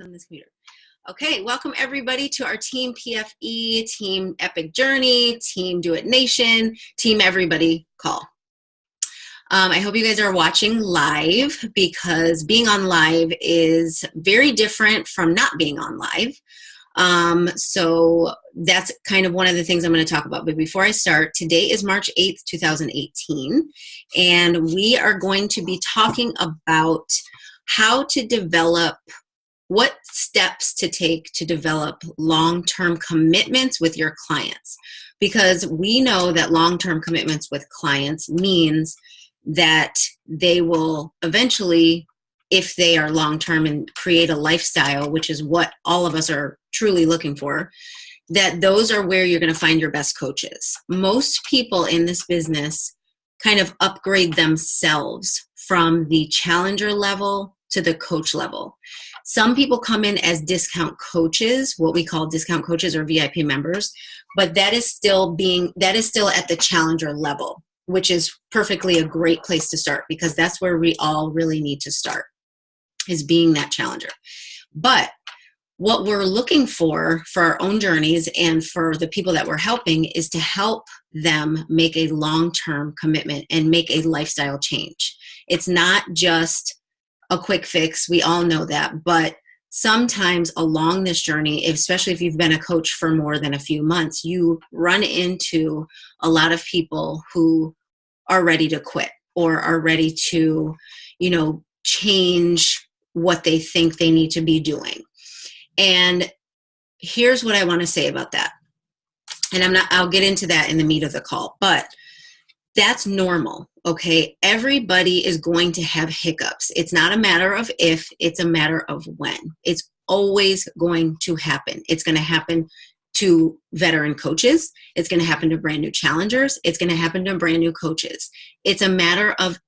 on this computer. Okay, welcome everybody to our Team PFE, Team Epic Journey, Team Do It Nation, Team Everybody call. I hope you guys are watching live because being on live is very different from not being on live. So that's kind of one of the things I'm going to talk about. But before I start, today is March 8th, 2018, and we are going to be talking about how to develop, what steps to take to develop long-term commitments with your clients. Because we know that long-term commitments with clients means that they will eventually, if they are long-term and create a lifestyle, which is what all of us are truly looking for, that those are where you're going to find your best coaches. Most people in this business kind of upgrade themselves from the challenger level to the coach level. Some people come in as discount coaches, what we call discount coaches or VIP members, but that is still at the challenger level, which is perfectly a great place to start because that's where we all really need to start, is being that challenger. But what we're looking for our own journeys and for the people that we're helping is to help them make a long-term commitment and make a lifestyle change. It's not just a quick fix. We all know that. But sometimes along this journey, especially if you've been a coach for more than a few months, you run into a lot of people who are ready to quit or are ready to, change what they think they need to be doing. And here's what I want to say about that. And I'll get into that in the meat of the call, but that's normal. Okay. Everybody is going to have hiccups. It's not a matter of if, it's a matter of when. It's always going to happen. It's going to happen to veteran coaches. It's going to happen to brand new challengers. It's going to happen to brand new coaches. It's a matter of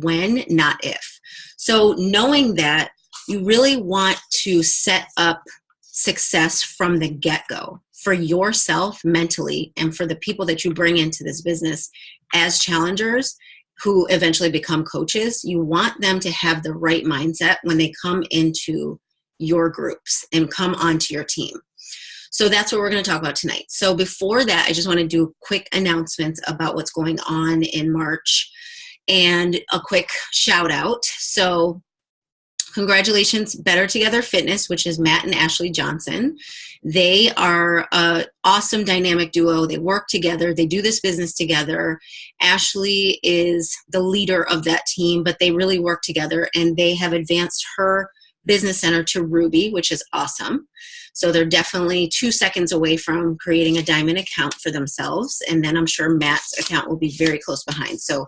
when, not if. So knowing that, you really want to set up success from the get-go for yourself mentally and for the people that you bring into this business as challengers who eventually become coaches. You want them to have the right mindset when they come into your groups and come onto your team. So that's what we're going to talk about tonight. So before that, I just want to do quick announcements about what's going on in March and a quick shout out. So congratulations, Better Together Fitness, which is Matt and Ashley Johnson. They are an awesome dynamic duo. They work together. They do this business together. Ashley is the leader of that team, but they really work together, and they have advanced her business center to Ruby, which is awesome. So they're definitely 2 seconds away from creating a diamond account for themselves. And then I'm sure Matt's account will be very close behind. So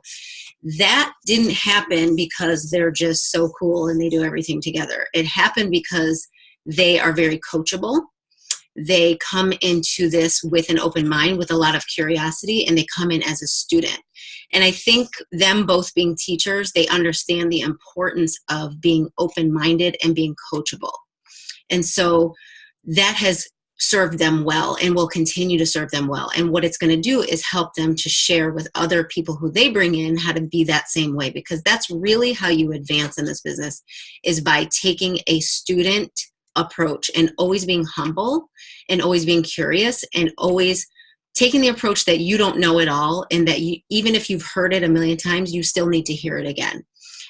that didn't happen because they're just so cool and they do everything together. It happened because they are very coachable. They come into this with an open mind, with a lot of curiosity, and they come in as a student. And I think them both being teachers, they understand the importance of being open-minded and being coachable. And so that has served them well and will continue to serve them well. And what it's going to do is help them to share with other people who they bring in how to be that same way, because that's really how you advance in this business, is by taking a student approach and always being humble and always being curious and always taking the approach that you don't know it all, and that you, even if you've heard it a million times, you still need to hear it again.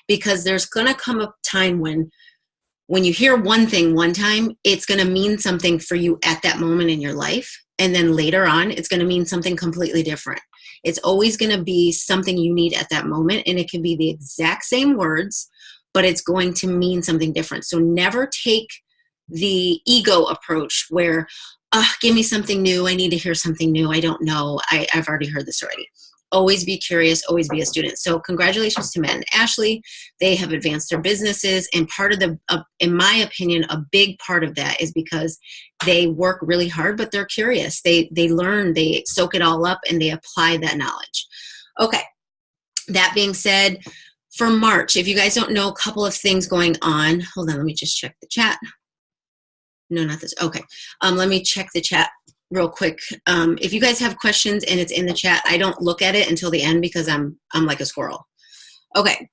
Because there's going to come a time when you hear one thing one time, it's going to mean something for you at that moment in your life. And then later on, it's going to mean something completely different. It's always going to be something you need at that moment. And it can be the exact same words, but it's going to mean something different. So never take the ego approach where, give me something new. I need to hear something new. I don't know. I've already heard this already. Always be curious, always be a student. So congratulations to Matt and Ashley. They have advanced their businesses, and part of in my opinion, a big part of that is because they work really hard, but they're curious. They learn, they soak it all up, and they apply that knowledge. Okay, that being said, for March, if you guys don't know, a couple of things going on. Hold on, let me just check the chat. No, not this. Okay, let me check the chat real quick. If you guys have questions and it's in the chat, I don't look at it until the end because I'm like a squirrel. Okay.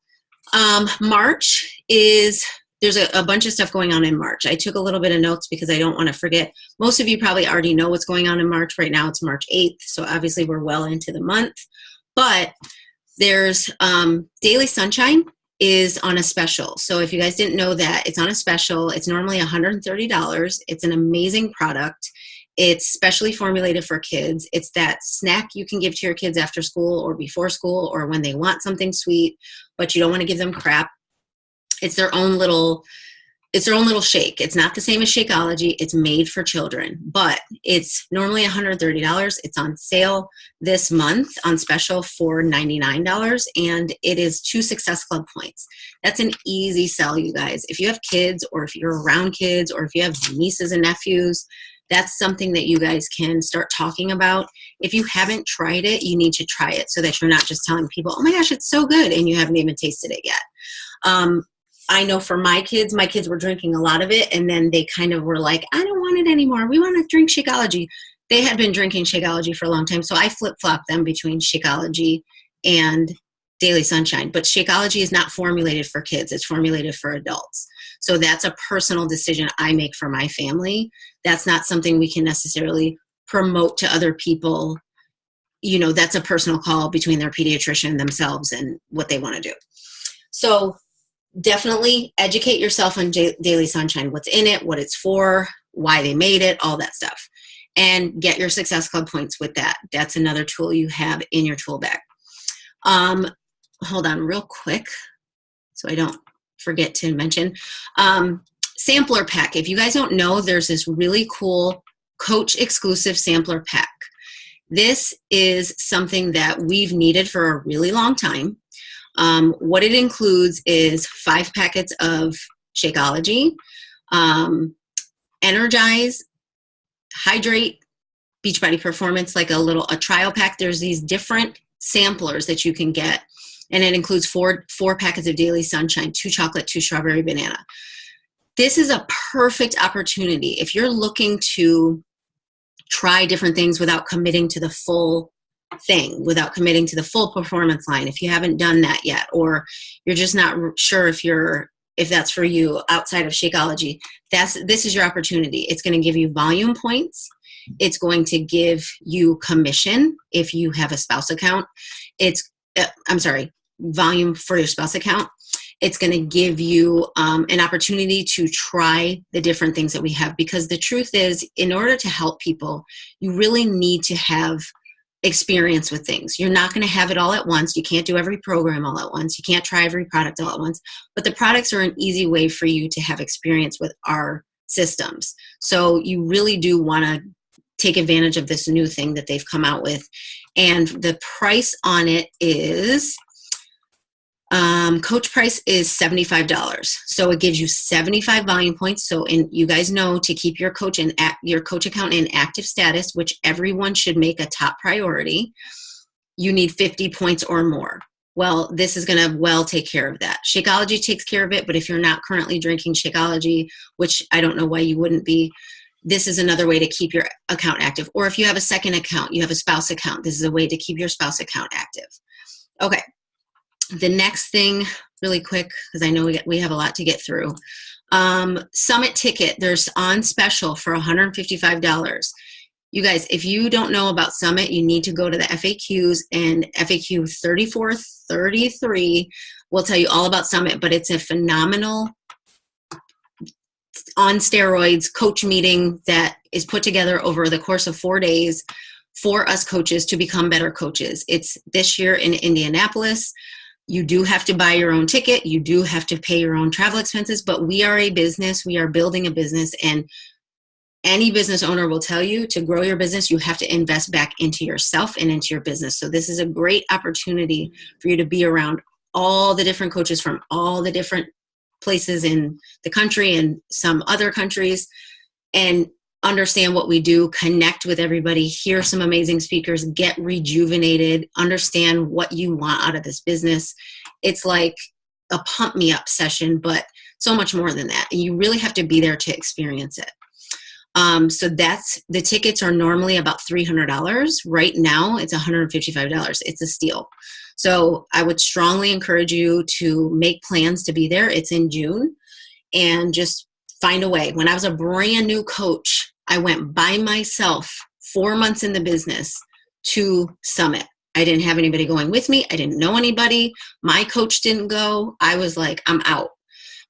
March is there's a bunch of stuff going on in March. I took a little bit of notes because I don't want to forget. Most of you probably already know what's going on in March. Right now it's March 8th, so obviously we're well into the month. But there's Daily Sunshine is on a special. So if you guys didn't know that, it's on a special. It's normally $130. It's an amazing product. It's specially formulated for kids. It's that snack you can give to your kids after school or before school or when they want something sweet, but you don't want to give them crap. It's their own little shake. It's not the same as Shakeology. It's made for children, but it's normally $130. It's on sale this month on special for $99, and it is 2 Success Club points. That's an easy sell, you guys. If you have kids, or if you're around kids, or if you have nieces and nephews, that's something that you guys can start talking about. If you haven't tried it, you need to try it so that you're not just telling people, oh my gosh, it's so good, and you haven't even tasted it yet. I know for my kids were drinking a lot of it, and then they kind of were like, I don't want it anymore. We want to drink Shakeology. They had been drinking Shakeology for a long time, so I flip-flopped them between Shakeology and Daily Sunshine. But Shakeology is not formulated for kids. It's formulated for adults. So that's a personal decision I make for my family. That's not something we can necessarily promote to other people. You know, that's a personal call between their pediatrician, themselves, and what they want to do. So definitely educate yourself on Daily Sunshine, what's in it, what it's for, why they made it, all that stuff. And get your Success Club points with that. That's another tool you have in your tool bag. Hold on real quick so I don't forget to mention. Sampler pack. If you guys don't know, there's this really cool coach exclusive sampler pack. This is something that we've needed for a really long time. What it includes is 5 packets of Shakeology, Energize, Hydrate, Beachbody Performance, like a trial pack. There's these different samplers that you can get, and it includes four packets of Daily Sunshine, 2 chocolate, 2 strawberry, banana. This is a perfect opportunity if you're looking to try different things without committing to the full thing, without committing to the full performance line. If you haven't done that yet, or you're just not sure if that's for you outside of Shakeology, this is your opportunity. It's going to give you volume points. It's going to give you commission if you have a spouse account. Volume for your spouse account. It's going to give you an opportunity to try the different things that we have, because the truth is, in order to help people, you really need to have experience with things. You're not going to have it all at once. You can't do every program all at once. You can't try every product all at once, but the products are an easy way for you to have experience with our systems. So you really do want to take advantage of this new thing that they've come out with. And the price on it is, coach price is $75. So it gives you 75 volume points. So, you guys know, to keep your coach account in active status, which everyone should make a top priority, you need 50 points or more. Well, this is going to take care of that. Shakeology takes care of it, but if you're not currently drinking Shakeology, which I don't know why you wouldn't be, this is another way to keep your account active. Or if you have a second account, you have a spouse account, this is a way to keep your spouse account active. Okay. The next thing, really quick, because I know we have a lot to get through. Summit ticket, there's on special for $155. You guys, if you don't know about Summit, you need to go to the FAQs, and FAQ 34, 33 will tell you all about Summit, but it's a phenomenal on steroids coach meeting that is put together over the course of 4 days for us coaches to become better coaches. It's this year in Indianapolis. You do have to buy your own ticket. You do have to pay your own travel expenses, but we are a business. We are building a business, and any business owner will tell you, to grow your business, you have to invest back into yourself and into your business. So this is a great opportunity for you to be around all the different coaches from all the different places in the country and some other countries, and understand what we do, connect with everybody, hear some amazing speakers, get rejuvenated, understand what you want out of this business. It's like a pump me up session, but so much more than that. And you really have to be there to experience it. So the tickets are normally about $300. Right now it's $155. It's a steal. So I would strongly encourage you to make plans to be there. It's in June. and just find a way. When I was a brand new coach, I went by myself 4 months in the business to Summit. I didn't have anybody going with me. I didn't know anybody. My coach didn't go. I was like, I'm out,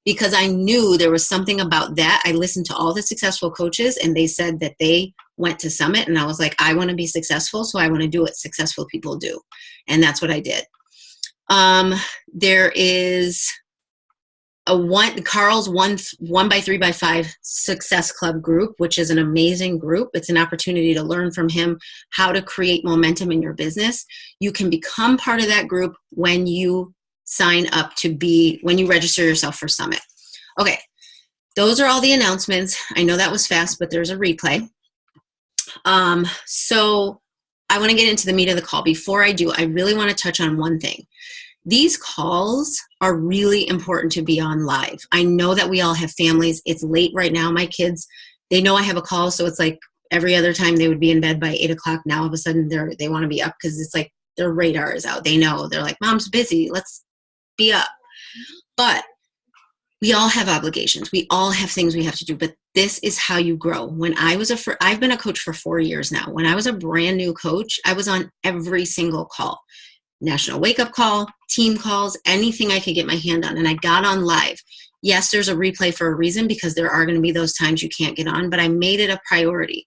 because I knew there was something about that. I listened to all the successful coaches, and they said that they went to Summit, and I was like, I want to be successful, so I want to do what successful people do. And that's what I did. There is Carl's 1x3x5 Success Club group, which is an amazing group. It's an opportunity to learn from him how to create momentum in your business. You can become part of that group when you sign up when you register yourself for Summit. Okay, those are all the announcements. I know that was fast, but there's a replay. So I want to get into the meat of the call. Before I do, I really want to touch on one thing. These calls are really important to be on live. I know that we all have families. It's late right now. My kids, they know I have a call, so it's like every other time they would be in bed by 8 o'clock. Now all of a sudden they want to be up because it's like their radar is out. They know. They're like, Mom's busy. Let's be up. But we all have obligations. We all have things we have to do. But this is how you grow. When I've been a coach for 4 years now. When I was a brand new coach, I was on every single call. National Wake Up Call, team calls, anything I could get my hand on. And I got on live. Yes, there's a replay for a reason, because there are going to be those times you can't get on, but I made it a priority.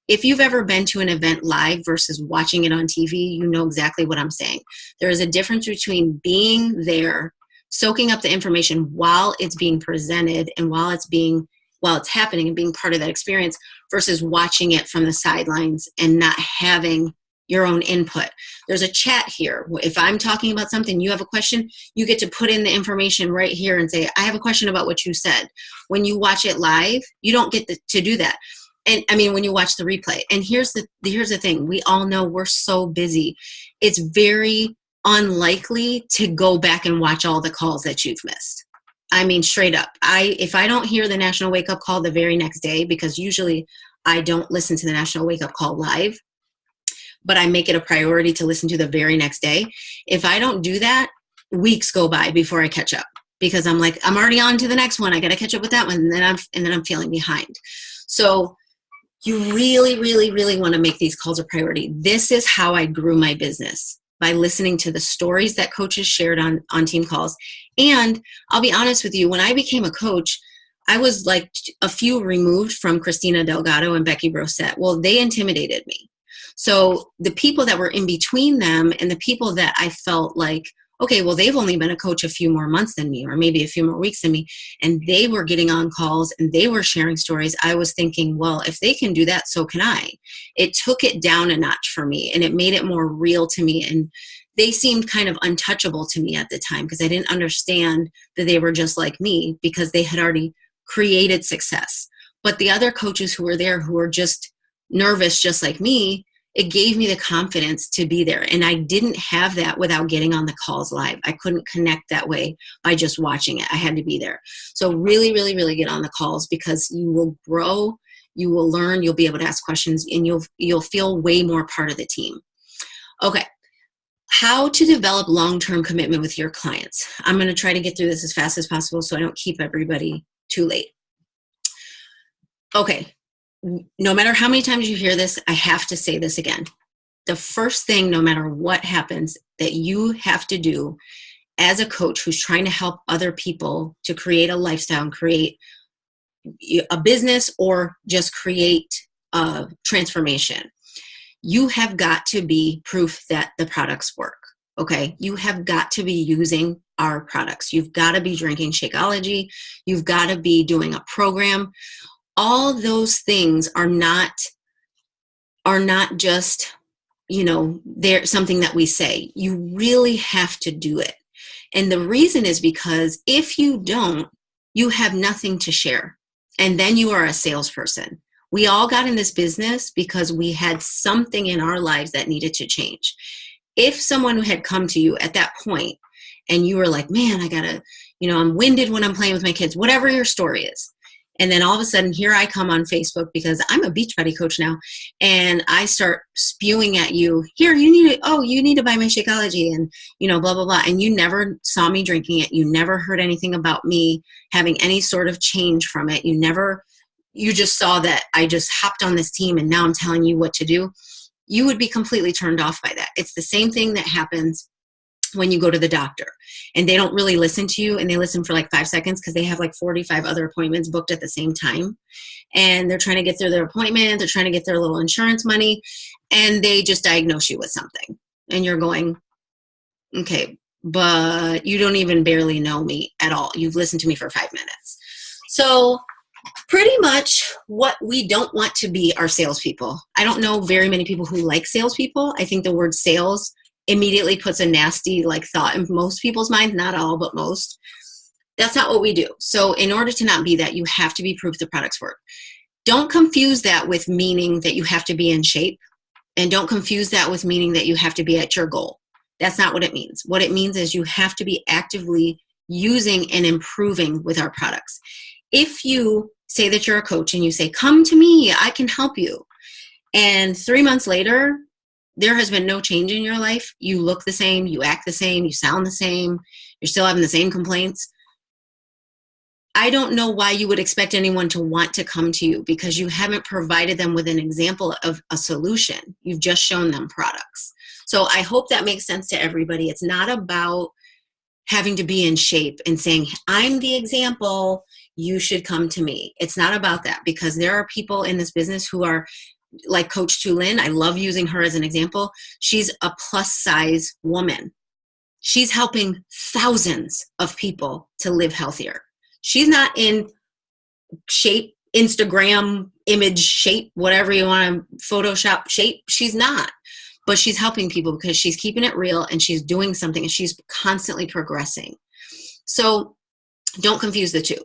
If you've ever been to an event live versus watching it on TV, you know exactly what I'm saying. There is a difference between being there, soaking up the information while it's being presented and while it's happening and being part of that experience, versus watching it from the sidelines and not having your own input. There's a chat here. If I'm talking about something, you have a question, you get to put in the information right here and say, I have a question about what you said. When you watch it live, you don't get to do that. And I mean, when you watch the replay. And here's the thing. We all know we're so busy. It's very unlikely to go back and watch all the calls that you've missed. I mean, straight up. If I don't hear the National Wake Up Call the very next day, because usually I don't listen to the National Wake Up Call live, but I make it a priority to listen to the very next day. If I don't do that, weeks go by before I catch up, because I'm like, I'm already on to the next one. I got to catch up with that one. And then I'm feeling behind. So you really, really, really want to make these calls a priority. This is how I grew my business, by listening to the stories that coaches shared on team calls. And I'll be honest with you, when I became a coach, I was like a few removed from Christina Delgado and Becky Brosette. Well, they intimidated me. So the people that were in between them and the people that I felt like, okay, well, they've only been a coach a few more months than me, or maybe a few more weeks than me, and they were getting on calls and they were sharing stories. I was thinking, well, if they can do that, so can I. It took it down a notch for me, and it made it more real to me. And they seemed kind of untouchable to me at the time, because I didn't understand that they were just like me, because they had already created success. But the other coaches who were there, who were just nervous, just like me, it gave me the confidence to be there. And I didn't have that without getting on the calls live. I couldn't connect that way by just watching it. I had to be there. So really, really, really get on the calls, because you will grow, you will learn, you'll be able to ask questions, and you'll feel way more part of the team. Okay. How to develop long-term commitment with your clients. I'm going to try to get through this as fast as possible so I don't keep everybody too late. Okay. No matter how many times you hear this, I have to say this again. The first thing, no matter what happens, that you have to do as a coach who's trying to help other people to create a lifestyle and create a business, or just create a transformation, you have got to be proof that the products work. Okay. You have got to be using our products. You've got to be drinking Shakeology. You've got to be doing a program. All those things are not just, they're something that we say. You really have to do it. And the reason is because if you don't, you have nothing to share. And then you are a salesperson. We all got in this business because we had something in our lives that needed to change. If someone had come to you at that point and you were like, man, I gotta, I'm winded when I'm playing with my kids, whatever your story is, And then all of a sudden, here I come on Facebook because I'm a Beachbody coach now. And I start spewing at you, here, you need to buy my Shakeology and, blah, blah, blah. And you never saw me drinking it. You never heard anything about me having any sort of change from it. You just saw that I just hopped on this team and now I'm telling you what to do. You would be completely turned off by that. It's the same thing that happens when you go to the doctor and they don't really listen to you, and they listen for like 5 seconds because they have like 45 other appointments booked at the same time. And they're trying to get through their appointment. They're trying to get their little insurance money, and they just diagnose you with something. And you're going, okay, but you don't even barely know me at all. You've listened to me for 5 minutes. So pretty much what we don't want to be are salespeople. I don't know very many people who like salespeople. I think the word sales immediately puts a nasty thought in most people's minds, not all, but most. That's not what we do. So in order to not be that, you have to be proof the products work. Don't confuse that with meaning that you have to be in shape, and don't confuse that with meaning that you have to be at your goal. That's not what it means. What it means is you have to be actively using and improving with our products. If you say that you're a coach and you say, come to me, I can help you, and 3 months later, there has been no change in your life, you look the same, you act the same, you sound the same, you're still having the same complaints, I don't know why you would expect anyone to want to come to you, because you haven't provided them with an example of a solution. You've just shown them products. So I hope that makes sense to everybody. It's not about having to be in shape and saying, I'm the example, you should come to me. It's not about that, because there are people in this business who are like Coach Tulin. I love using her as an example. She's a plus size woman. She's helping thousands of people to live healthier. She's not in shape, Instagram image shape, whatever you want to Photoshop shape. She's not, but she's helping people because she's keeping it real and she's doing something and she's constantly progressing. So don't confuse the two.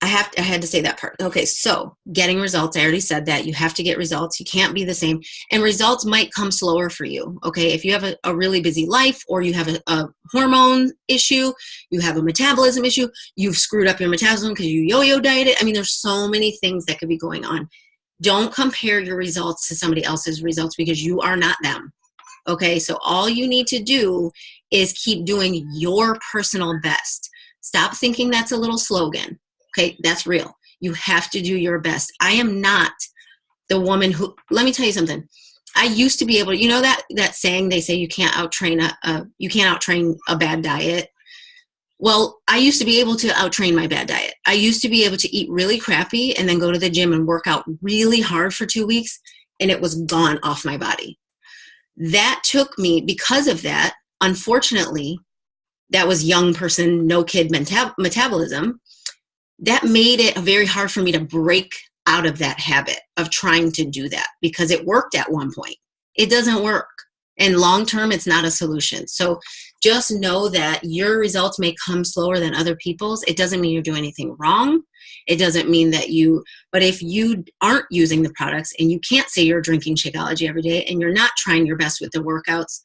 I had to say that part. Okay, so getting results, I already said that. You have to get results. You can't be the same. And results might come slower for you, okay? If you have a really busy life, or you have a hormone issue, you have a metabolism issue, you've screwed up your metabolism because you yo-yo dieted. I mean, there's so many things that could be going on. Don't compare your results to somebody else's results, because you are not them, okay? So all you need to do is keep doing your personal best. Stop thinking that's a little slogan. Okay, that's real. You have to do your best. I am not the woman who, let me tell you something. I used to be able to, that saying they say you can't outtrain a bad diet. Well, I used to be able to outtrain my bad diet. I used to be able to eat really crappy and then go to the gym and work out really hard for 2 weeks, and it was gone off my body. That took me, because of that, unfortunately, that was young person, no kid metabolism. That made it very hard for me to break out of that habit of trying to do that, because it worked at one point. It doesn't work. And long term, it's not a solution. So just know that your results may come slower than other people's. It doesn't mean you're doing anything wrong. It doesn't mean that but if you aren't using the products and you can't say you're drinking Shakeology every day and you're not trying your best with the workouts,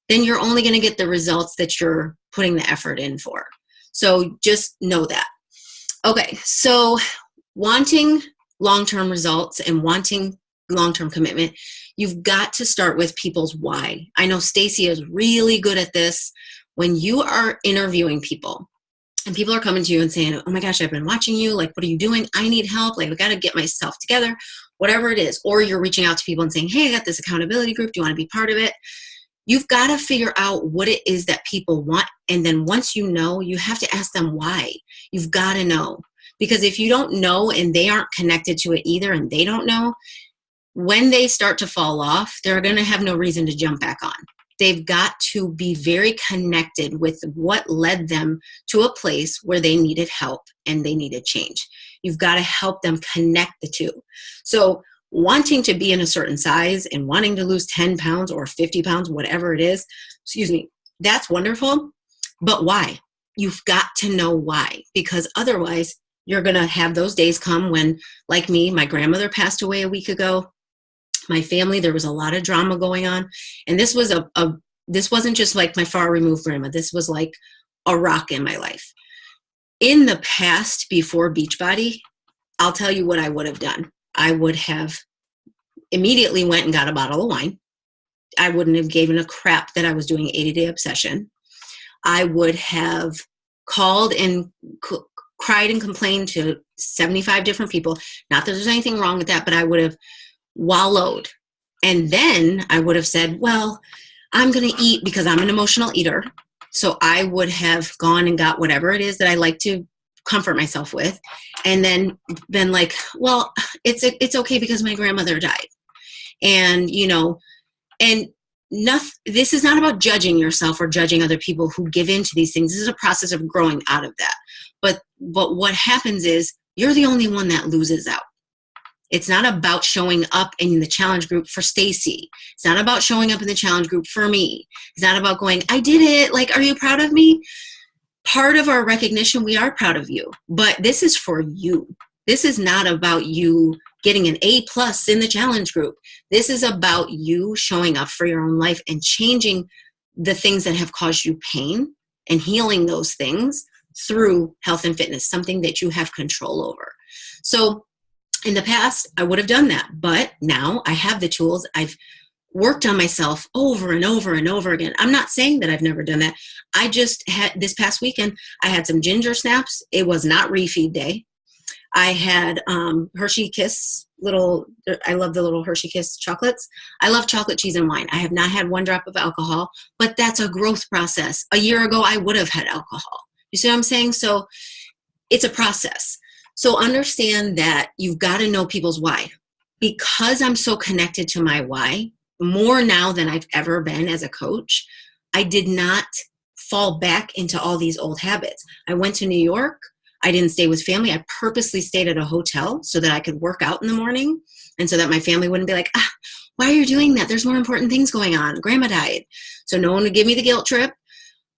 then you're only going to get the results that you're putting the effort in for. So just know that. Okay, so wanting long-term results and wanting long-term commitment, you've got to start with people's why. I know Stacy is really good at this. When you are interviewing people and people are coming to you and saying, oh my gosh, I've been watching you. Like, what are you doing? I need help. Like, I got to get myself together, whatever it is. Or you're reaching out to people and saying, hey, I got this accountability group. Do you want to be part of it? You've got to figure out what it is that people want. And then once you know, you have to ask them why. You've got to know. Because if you don't know and they aren't connected to it either and they don't know, when they start to fall off, they're going to have no reason to jump back on. They've got to be very connected with what led them to a place where they needed help and they needed change. You've got to help them connect the two. So wanting to be in a certain size and wanting to lose 10 pounds or 50 pounds, whatever it is, that's wonderful. But why? You've got to know why, because otherwise you're going to have those days come when, like me, my grandmother passed away a week ago. My family, there was a lot of drama going on. And this was this wasn't just like my far removed grandma. This was like a rock in my life. In the past, before Beachbody, I'll tell you what I would have done. I would have immediately went and got a bottle of wine. I wouldn't have given a crap that I was doing 80-day obsession. I would have called and cried and complained to 75 different people. Not that there's anything wrong with that, but I would have wallowed. And then I would have said, well, I'm going to eat because I'm an emotional eater. So I would have gone and got whatever it is that I like to comfort myself with. And then been like, well, it's okay because my grandmother died. And, you know, and this is not about judging yourself or judging other people who give into these things. This is a process of growing out of that. But what happens is you're the only one that loses out. It's not about showing up in the challenge group for Stacy. It's not about showing up in the challenge group for me. It's not about going, I did it. Like, are you proud of me? Part of our recognition, we are proud of you. But this is for you. This is not about you getting an A+ in the challenge group. This is about you showing up for your own life and changing the things that have caused you pain and healing those things through health and fitness, something that you have control over. So in the past, I would have done that, but now I have the tools. I've worked on myself over and over and over again. I'm not saying that I've never done that. I just had this past weekend, I had some ginger snaps. It was not refeed day. I had Hershey Kiss I love the little Hershey Kiss chocolates. I love chocolate, cheese, and wine. I have not had one drop of alcohol, but that's a growth process. A year ago, I would have had alcohol. You see what I'm saying? So it's a process. So understand that you've got to know people's why. Because I'm so connected to my why, more now than I've ever been as a coach, I did not fall back into all these old habits. I went to New York. I didn't stay with family. I purposely stayed at a hotel so that I could work out in the morning and so that my family wouldn't be like, why are you doing that? There's more important things going on. Grandma died. So no one would give me the guilt trip.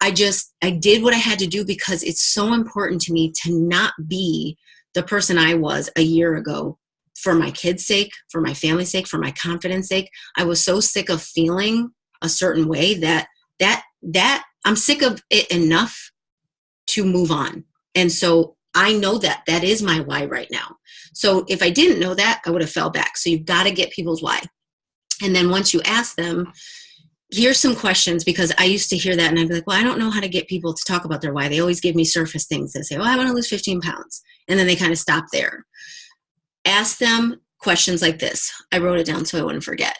I did what I had to do because it's so important to me to not be the person I was a year ago for my kids' sake, for my family's sake, for my confidence sake. I was so sick of feeling a certain way that I'm sick of it enough to move on. And so I know that is my why right now. So if I didn't know that, I would have fell back. So you've got to get people's why. And then once you ask them, here's some questions, because I used to hear that and I'd be like, well, I don't know how to get people to talk about their why. They always give me surface things. They say, I want to lose 15 pounds. And then they kind of stop there. Ask them questions like this. I wrote it down so I wouldn't forget.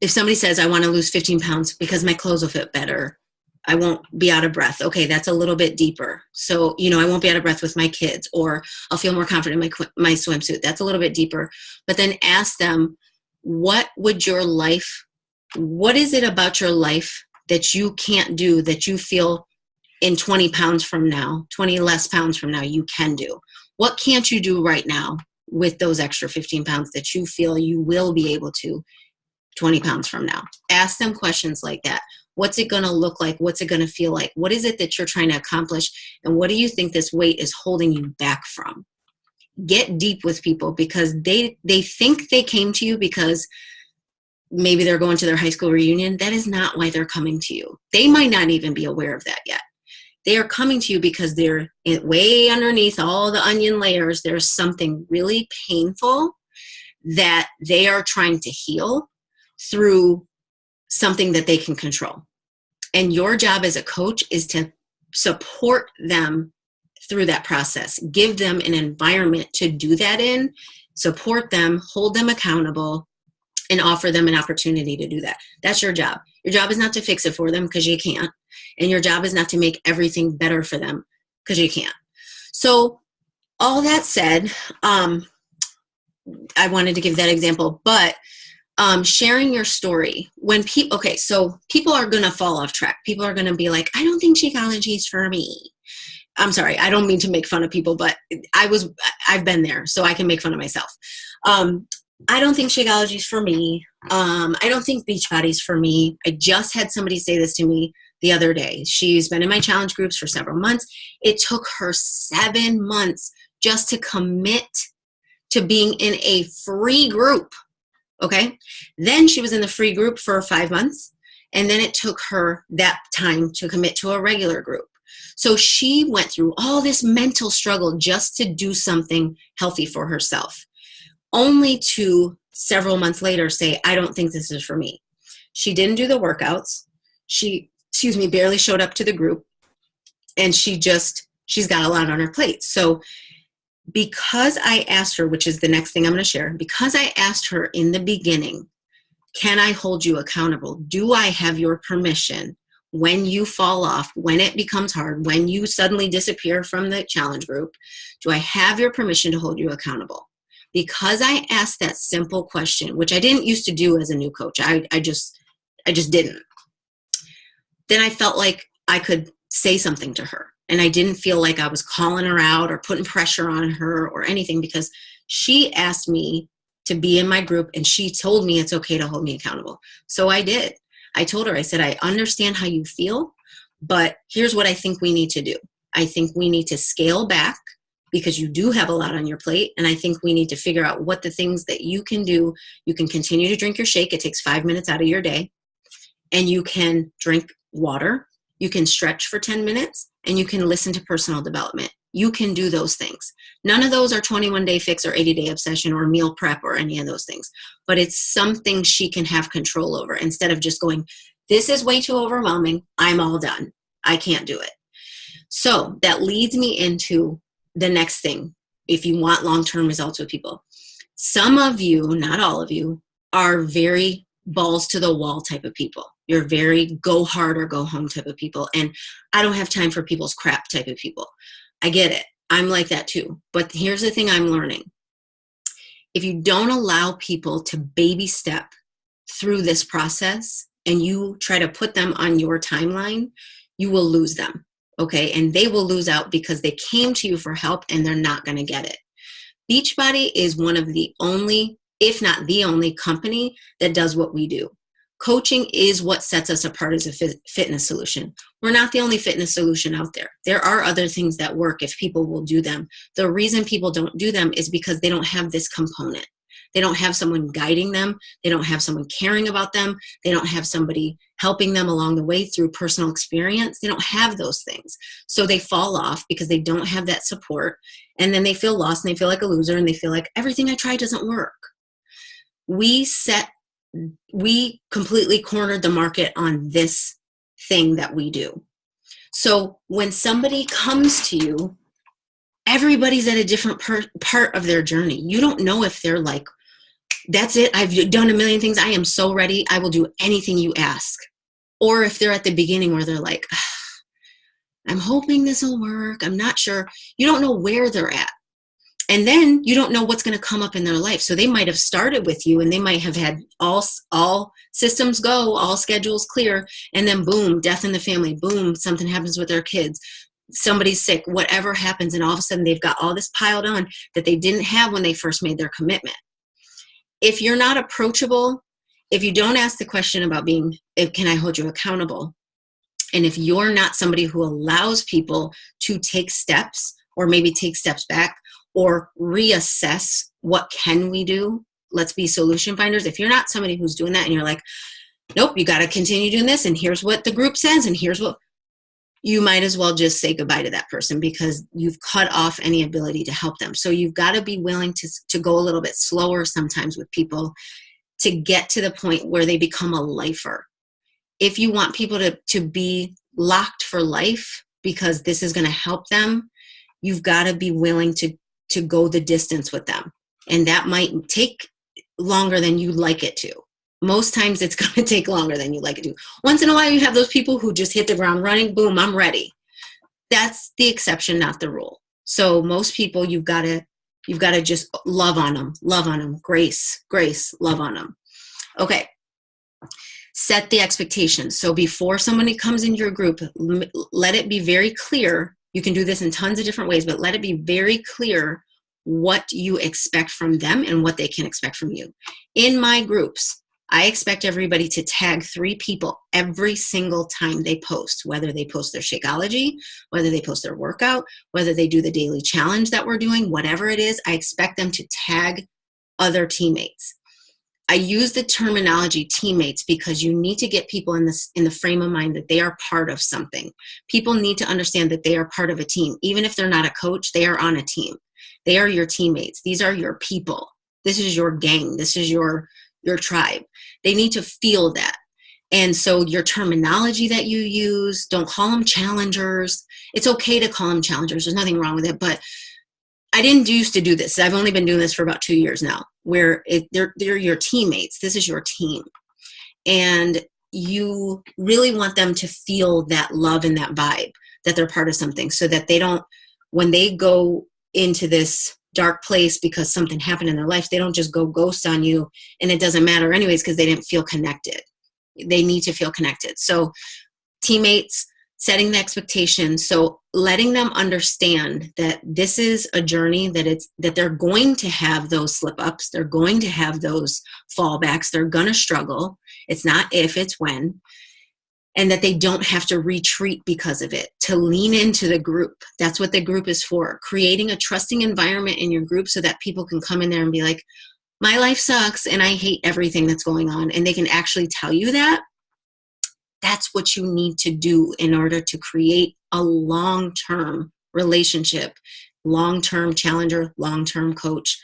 If somebody says, I want to lose 15 pounds because my clothes will fit better, I won't be out of breath. Okay, that's a little bit deeper. So, I won't be out of breath with my kids, or I'll feel more confident in my swimsuit. That's a little bit deeper. But then ask them, what is it about your life that you can't do, that you feel in 20 pounds from now, 20 less pounds from now, you can do? What can't you do right now with those extra 15 pounds that you feel you will be able to 20 pounds from now? Ask them questions like that. What's it going to look like? What's it going to feel like? What is it that you're trying to accomplish? And what do you think this weight is holding you back from? Get deep with people, because they think they came to you because maybe they're going to their high school reunion. That is not why they're coming to you. They might not even be aware of that yet. They are coming to you because they're way underneath all the onion layers. There's something really painful that they are trying to heal through something that they can control. And your job as a coach is to support them through that process. Give them an environment to do that in, support them, hold them accountable, and offer them an opportunity to do that. That's your job. Your job is not to fix it for them, because you can't. And your job is not to make everything better for them, because you can't. So all that said, I wanted to give that example, but sharing your story when so people are going to fall off track. People are going to be like, I don't think Shakeology is for me. I'm sorry. I don't mean to make fun of people, but I've been there, so I can make fun of myself. I don't think Shakeology is for me. I don't think Beachbody is for me. I just had somebody say this to me the other day. She's been in my challenge groups for several months. It took her 7 months just to commit to being in a free group. Okay. Then she was in the free group for 5 months. And then it took her that time to commit to a regular group. So she went through all this mental struggle just to do something healthy for herself, only to several months later say, I don't think this is for me. She didn't do the workouts. She, barely showed up to the group, and she's got a lot on her plate. So because I asked her, which is the next thing I'm going to share, because I asked her in the beginning, can I hold you accountable? Do I have your permission when you fall off, when it becomes hard, when you suddenly disappear from the challenge group? Do I have your permission to hold you accountable? Because I asked that simple question, which I didn't used to do as a new coach. I just didn't. Then I felt like I could say something to her, and I didn't feel like I was calling her out or putting pressure on her or anything, because she asked me to be in my group, and she told me it's okay to hold me accountable. So I did. I told her, I said, I understand how you feel, but here's what I think we need to do. I think we need to scale back, because you do have a lot on your plate. And I think we need to figure out what the things that you can do. You can continue to drink your shake. It takes 5 minutes out of your day. And you can drink water. You can stretch for 10 minutes, and you can listen to personal development. You can do those things. None of those are 21-day fix or 80-day obsession or meal prep or any of those things. But it's something she can have control over, instead of just going, this is way too overwhelming. I'm all done. I can't do it. So that leads me into the next thing. If you want long-term results with people, some of you, not all of you, are very balls to the wall type of people. You're very go hard or go home type of people. And I don't have time for people's crap type of people. I get it. I'm like that too. But here's the thing I'm learning. If you don't allow people to baby step through this process, and you try to put them on your timeline, you will lose them. Okay. And they will lose out, because they came to you for help and they're not going to get it. Beachbody is one of the only, if not the only, company that does what we do. Coaching is what sets us apart as a fitness solution. We're not the only fitness solution out there. There are other things that work if people will do them. The reason people don't do them is because they don't have this component. They don't have someone guiding them. They don't have someone caring about them. They don't have somebody helping them along the way through personal experience. They don't have those things. So they fall off because they don't have that support. And then they feel lost, and they feel like a loser, and they feel like everything I try doesn't work. We completely cornered the market on this thing that we do. So when somebody comes to you, everybody's at a different part of their journey. You don't know if they're like, that's it, I've done a million things, I am so ready, I will do anything you ask. Or if they're at the beginning where they're like, I'm hoping this will work, I'm not sure. You don't know where they're at. And then you don't know what's going to come up in their life. So they might have started with you, and they might have had all systems go, all schedules clear, and then boom, death in the family, boom, something happens with their kids, somebody's sick, whatever happens, and all of a sudden they've got all this piled on that they didn't have when they first made their commitment. If you're not approachable, if you don't ask the question about can I hold you accountable? And if you're not somebody who allows people to take steps, or maybe take steps back, or reassess what can we do, let's be solution finders. If you're not somebody who's doing that, and you're like, nope, you got to continue doing this, and here's what the group says, and here's what, you might as well just say goodbye to that person, because you've cut off any ability to help them. So you've got to be willing to go a little bit slower sometimes with people to get to the point where they become a lifer. If you want people to be locked for life because this is going to help them, you've got to be willing to go the distance with them. And that might take longer than you'd like it to. Most times it's going to take longer than you'd like it to. Once in a while you have those people who just hit the ground running, boom, I'm ready. That's the exception, not the rule. So most people, you've got to just love on them, grace, love on them. Okay. Set the expectations. So before somebody comes into your group, let it be very clear. You can do this in tons of different ways, but let it be very clear what you expect from them and what they can expect from you. In my groups, I expect everybody to tag 3 people every single time they post, whether they post their Shakeology, whether they post their workout, whether they do the daily challenge that we're doing, whatever it is, I expect them to tag other teammates. I use the terminology teammates because you need to get people in the frame of mind that they are part of something. People need to understand that they are part of a team. Even if they're not a coach, they are on a team. They are your teammates. These are your people. This is your gang. This is your tribe. They need to feel that. And so your terminology that you use, don't call them challengers. It's okay to call them challengers. There's nothing wrong with it. But I didn't used to do this. I've only been doing this for about 2 years now, where they're your teammates. This is your team. And you really want them to feel that love and that vibe, that they're part of something, so that they don't, when they go into this dark place because something happened in their life, they don't just go ghost on you and it doesn't matter anyways because they didn't feel connected. They need to feel connected. So teammates, setting the expectation. So letting them understand that this is a journey, that they're going to have those slip ups. They're going to have those fallbacks. They're going to struggle. It's not if, it's when. And that they don't have to retreat because of it, to lean into the group. That's what the group is for. Creating a trusting environment in your group so that people can come in there and be like, my life sucks and I hate everything that's going on. And they can actually tell you that. That's what you need to do in order to create a long-term relationship, long-term challenger, long-term coach.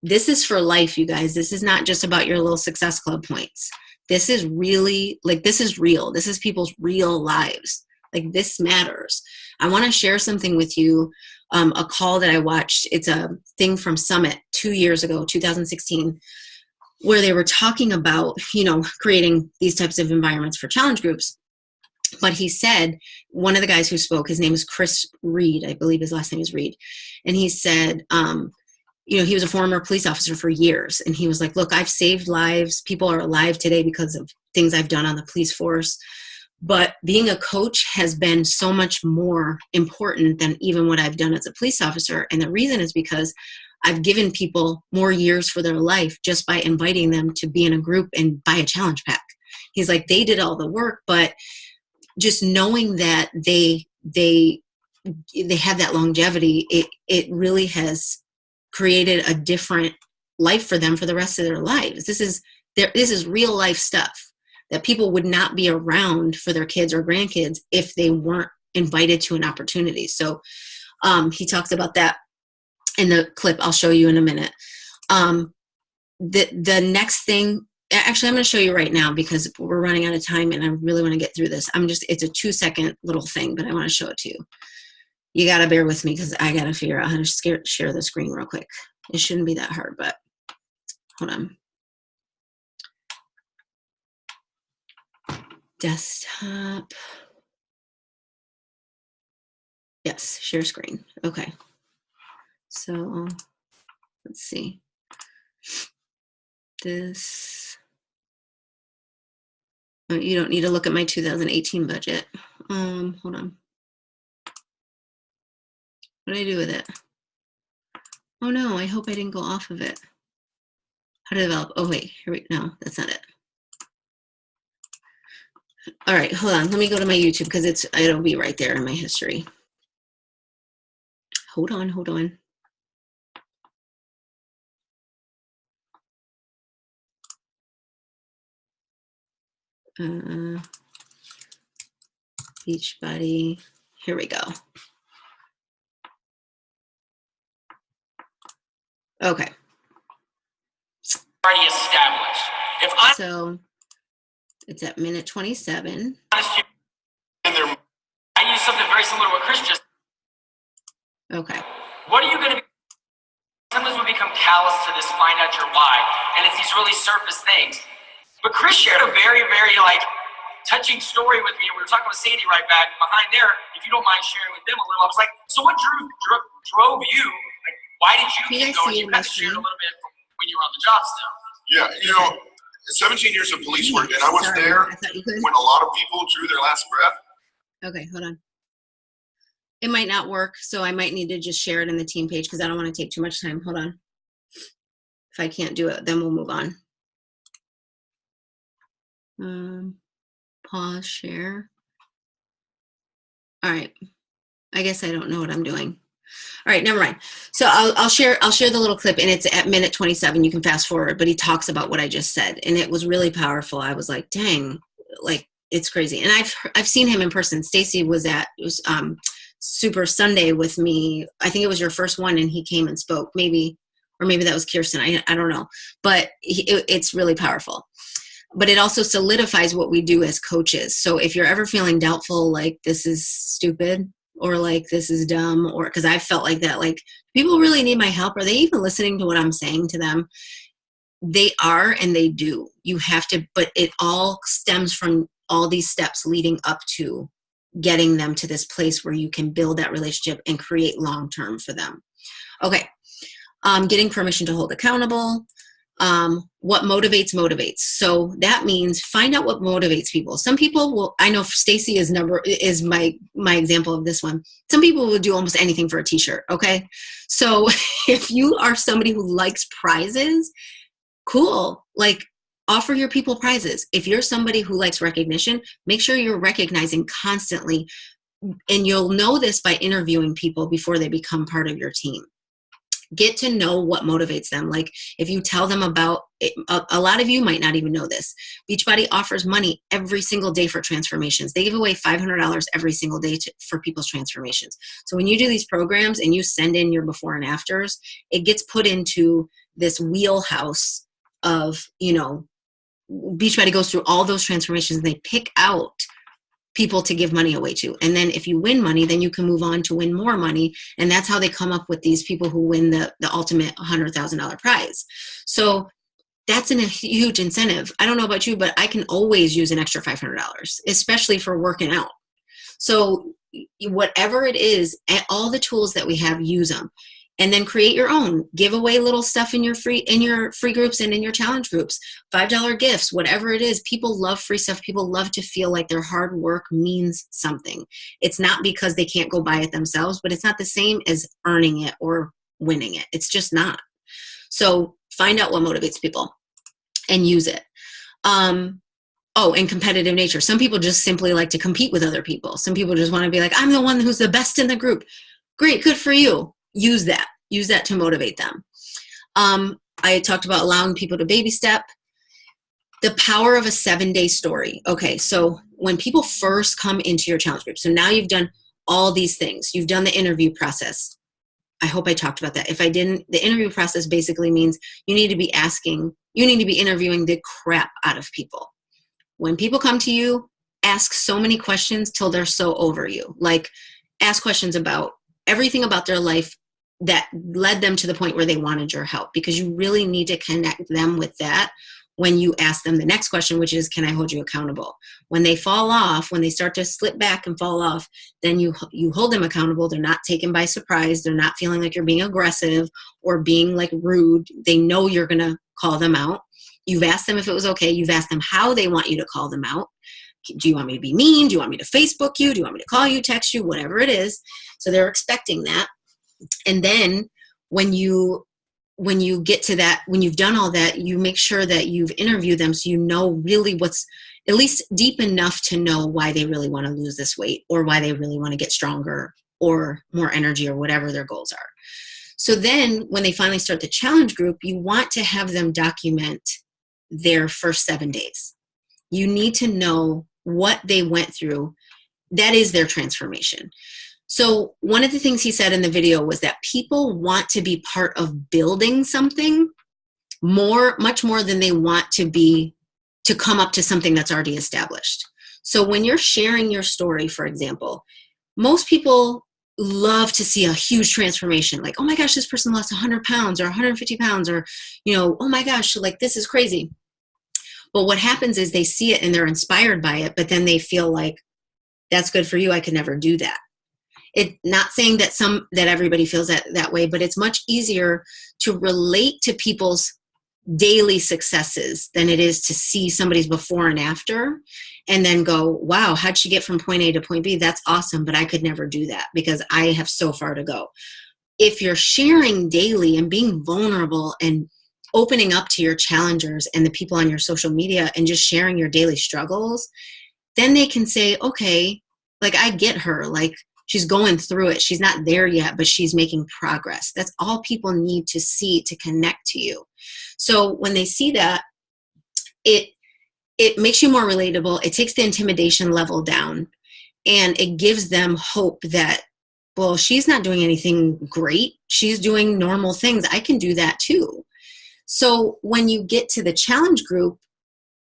This is for life, you guys. This is not just about your little success club points. This is really, like, this is real. This is people's real lives. Like, this matters. I want to share something with you, a call that I watched. It's a thing from Summit 2 years ago, 2016, where they were talking about, creating these types of environments for challenge groups. But he said, one of the guys who spoke, his name is Chris Reed. I believe his last name is Reed. And he said, he was a former police officer for years. And he was like, look, I've saved lives. People are alive today because of things I've done on the police force. But being a coach has been so much more important than even what I've done as a police officer. And the reason is because I've given people more years for their life just by inviting them to be in a group and buy a challenge pack. He's like, they did all the work, but just knowing that they have that longevity, it really has created a different life for them for the rest of their lives. This is real life stuff that people would not be around for their kids or grandkids if they weren't invited to an opportunity. So he talks about that in the clip I'll show you in a minute. The next thing, actually I'm going to show you right now because we're running out of time and I really want to get through this. It's a 2-second little thing, but I want to show it to you. You got to bear with me because I got to figure out how to share the screen real quick. It shouldn't be that hard, but hold on. Desktop. Yes, share screen. Okay. So let's see. This. Oh, you don't need to look at my 2018 budget. Hold on. What did I do with it? Oh no, I hope I didn't go off of it. How to develop? Oh wait, no, that's not it. All right, hold on. Let me go to my YouTube because it'll be right there in my history. Hold on. Beachbody. Here we go. Okay. Already established. So it's at minute 27. I use something very similar to what Chris just. Okay. What are you going to be? Sometimes we become callous to this, find out your why, and it's these really surface things. But Chris shared a very, very touching story with me. We were talking with Sandy right back behind there. If you don't mind sharing with them a little, I was like, so what drove you? Like, why did you keep going? You kind of shared a little bit from when you were on the job still. Yeah, 17 years of police work, and I was there when a lot of people drew their last breath. Okay, hold on. It might not work, so I might need to just share it in the team page because I don't want to take too much time. Hold on. If I can't do it, then we'll move on. Pause, share. All right. I guess I don't know what I'm doing. All right, never mind. So I'll share the little clip, and it's at minute 27. You can fast forward, but he talks about what I just said, and it was really powerful. I was like, dang, like it's crazy. And I've seen him in person. Stacy was Super Sunday with me. I think it was your first one, and he came and spoke. Maybe that was Kirsten. I don't know, but it's really powerful. But it also solidifies what we do as coaches. So if you're ever feeling doubtful, like this is stupid or like this is dumb, or because I felt like that, like people really need my help. Are they even listening to what I'm saying to them? They are, and they do. You have to, but it all stems from all these steps leading up to getting them to this place where you can build that relationship and create long-term for them. Okay. Getting permission to hold accountable. What motivates. So that means find out what motivates people. Some people will, I know Stacy is my example of this one. Some people will do almost anything for a t-shirt. Okay. So if you are somebody who likes prizes, cool. Like offer your people prizes. If you're somebody who likes recognition, make sure you're recognizing constantly. And you'll know this by interviewing people before they become part of your team. Get to know what motivates them. Like if you tell them about it, a lot of you might not even know this. Beachbody offers money every single day for transformations. They give away $500 every single day for people's transformations. So when you do these programs and you send in your before and afters, it gets put into this wheelhouse of, Beachbody goes through all those transformations and they pick out people to give money away to. And then if you win money, then you can move on to win more money. And that's how they come up with these people who win the ultimate $100,000 prize. So that's a huge incentive. I don't know about you, but I can always use an extra $500, especially for working out. So whatever it is, all the tools that we have, use them. And then create your own. Give away little stuff in your free groups and in your challenge groups. $5 gifts, whatever it is. People love free stuff. People love to feel like their hard work means something. It's not because they can't go buy it themselves, but it's not the same as earning it or winning it. It's just not. So find out what motivates people and use it. And competitive nature. Some people just simply like to compete with other people. Some people just want to be like, I'm the one who's the best in the group. Great, good for you. Use that to motivate them. I talked about allowing people to baby step. The power of a 7-day story. Okay, so when people first come into your challenge group, so now you've done all these things. You've done the interview process. I hope I talked about that. If I didn't, the interview process basically means you need to be interviewing the crap out of people. When people come to you, ask so many questions till they're so over you. Like ask questions about everything about their life that led them to the point where they wanted your help, because you really need to connect them with that when you ask them the next question, which is, can I hold you accountable? When they fall off, when they start to slip back and fall off, then you hold them accountable. They're not taken by surprise. They're not feeling like you're being aggressive or being like rude. They know you're going to call them out. You've asked them if it was okay. You've asked them how they want you to call them out. Do you want me to be mean? Do you want me to Facebook you? Do you want me to call you, text you, whatever it is? So they're expecting that. And then when you get to that, when you've done all that, you make sure that you've interviewed them so you know really what's at least deep enough to know why they really want to lose this weight or why they really want to get stronger or more energy or whatever their goals are. So then when they finally start the challenge group, you want to have them document their first 7 days. You need to know what they went through. That is their transformation. So one of the things he said in the video was that people want to be part of building something much more than they want to come up to something that's already established. So when you're sharing your story, for example, most people love to see a huge transformation. Like, oh my gosh, this person lost 100 pounds or 150 pounds or, oh my gosh, like this is crazy. But what happens is they see it and they're inspired by it, but then they feel like, that's good for you. I could never do that. Not saying that everybody feels that way, but it's much easier to relate to people's daily successes than it is to see somebody's before and after and then go, wow, how'd she get from point A to point B? That's awesome, but I could never do that because I have so far to go. If you're sharing daily and being vulnerable and opening up to your challengers and the people on your social media and just sharing your daily struggles, then they can say, okay, like I get her, like She's going through it. She's not there yet, but she's making progress. That's all people need to see to connect to you. So when they see that, it makes you more relatable. It takes the intimidation level down, and it gives them hope that, well, she's not doing anything great. She's doing normal things. I can do that too. So when you get to the challenge group,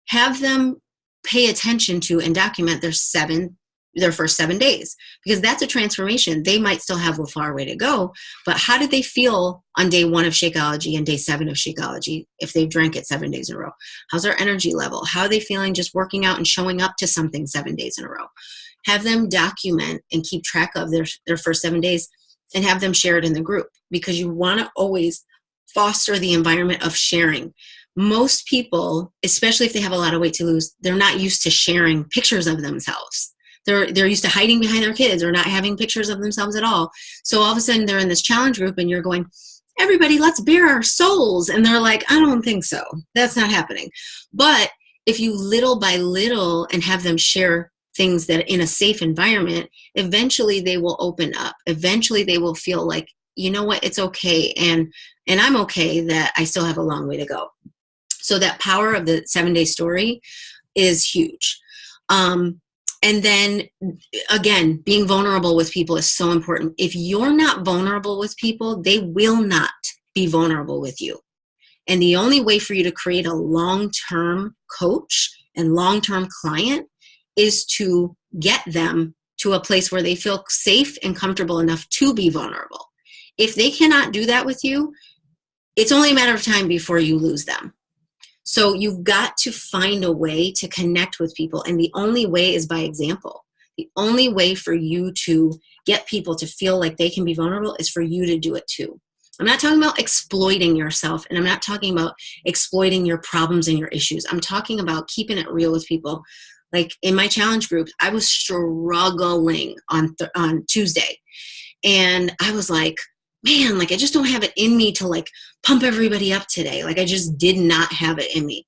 have them pay attention to and document their first 7 days, because that's a transformation. They might still have a far way to go, but how did they feel on day 1 of Shakeology and day 7 of Shakeology if they've drank it 7 days in a row? How's their energy level? How are they feeling just working out and showing up to something 7 days in a row? Have them document and keep track of their first 7 days, and have them share it in the group, because you want to always foster the environment of sharing. Most people, especially if they have a lot of weight to lose, they're not used to sharing pictures of themselves. They're used to hiding behind their kids or not having pictures of themselves at all. So all of a sudden they're in this challenge group and you're going, everybody, let's bare our souls. And they're like, I don't think so. That's not happening. But if you little by little and have them share things that in a safe environment, eventually they will open up. Eventually they will feel like, you know what, it's okay. And I'm okay that I still have a long way to go. So that power of the 7-day story is huge. And then again, being vulnerable with people is so important. If you're not vulnerable with people, they will not be vulnerable with you. And the only way for you to create a long-term coach and long-term client is to get them to a place where they feel safe and comfortable enough to be vulnerable. If they cannot do that with you, it's only a matter of time before you lose them. So you've got to find a way to connect with people. And the only way is by example. The only way for you to get people to feel like they can be vulnerable is for you to do it too. I'm not talking about exploiting yourself, and I'm not talking about exploiting your problems and your issues. I'm talking about keeping it real with people. Like in my challenge group, I was struggling on Tuesday. And I was like, man, like I just don't have it in me to like pump everybody up today. Like I just did not have it in me.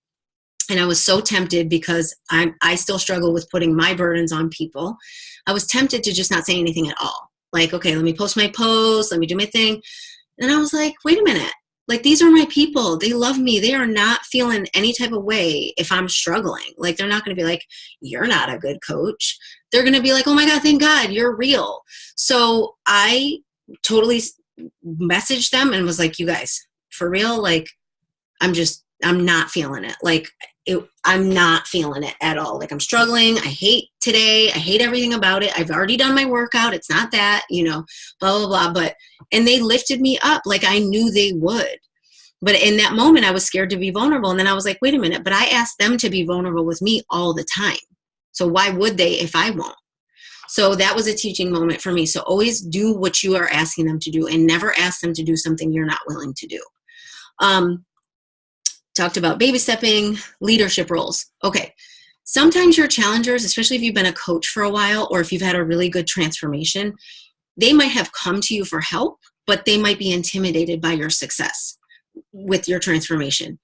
And I was so tempted, because I still struggle with putting my burdens on people. I was tempted to just not say anything at all. Like, okay, let me post my post, let me do my thing. And I was like, wait a minute. Like, these are my people. They love me. They are not feeling any type of way if I'm struggling. Like, they're not going to be like, you're not a good coach. They're going to be like, oh my God, thank God, you're real. So I totally messaged them and was like, you guys, for real, like, I'm not feeling it. Like, I'm not feeling it at all. Like, I'm struggling. I hate today. I hate everything about it. I've already done my workout. It's not that, blah, blah, blah. And they lifted me up like I knew they would. But in that moment, I was scared to be vulnerable. And then I was like, wait a minute, but I asked them to be vulnerable with me all the time. So why would they if I won't? So that was a teaching moment for me. So always do what you are asking them to do, and never ask them to do something you're not willing to do. Talked about baby stepping, leadership roles. Okay. Sometimes your challengers, especially if you've been a coach for a while, or if you've had a really good transformation, they might have come to you for help, but they might be intimidated by your success with your transformation.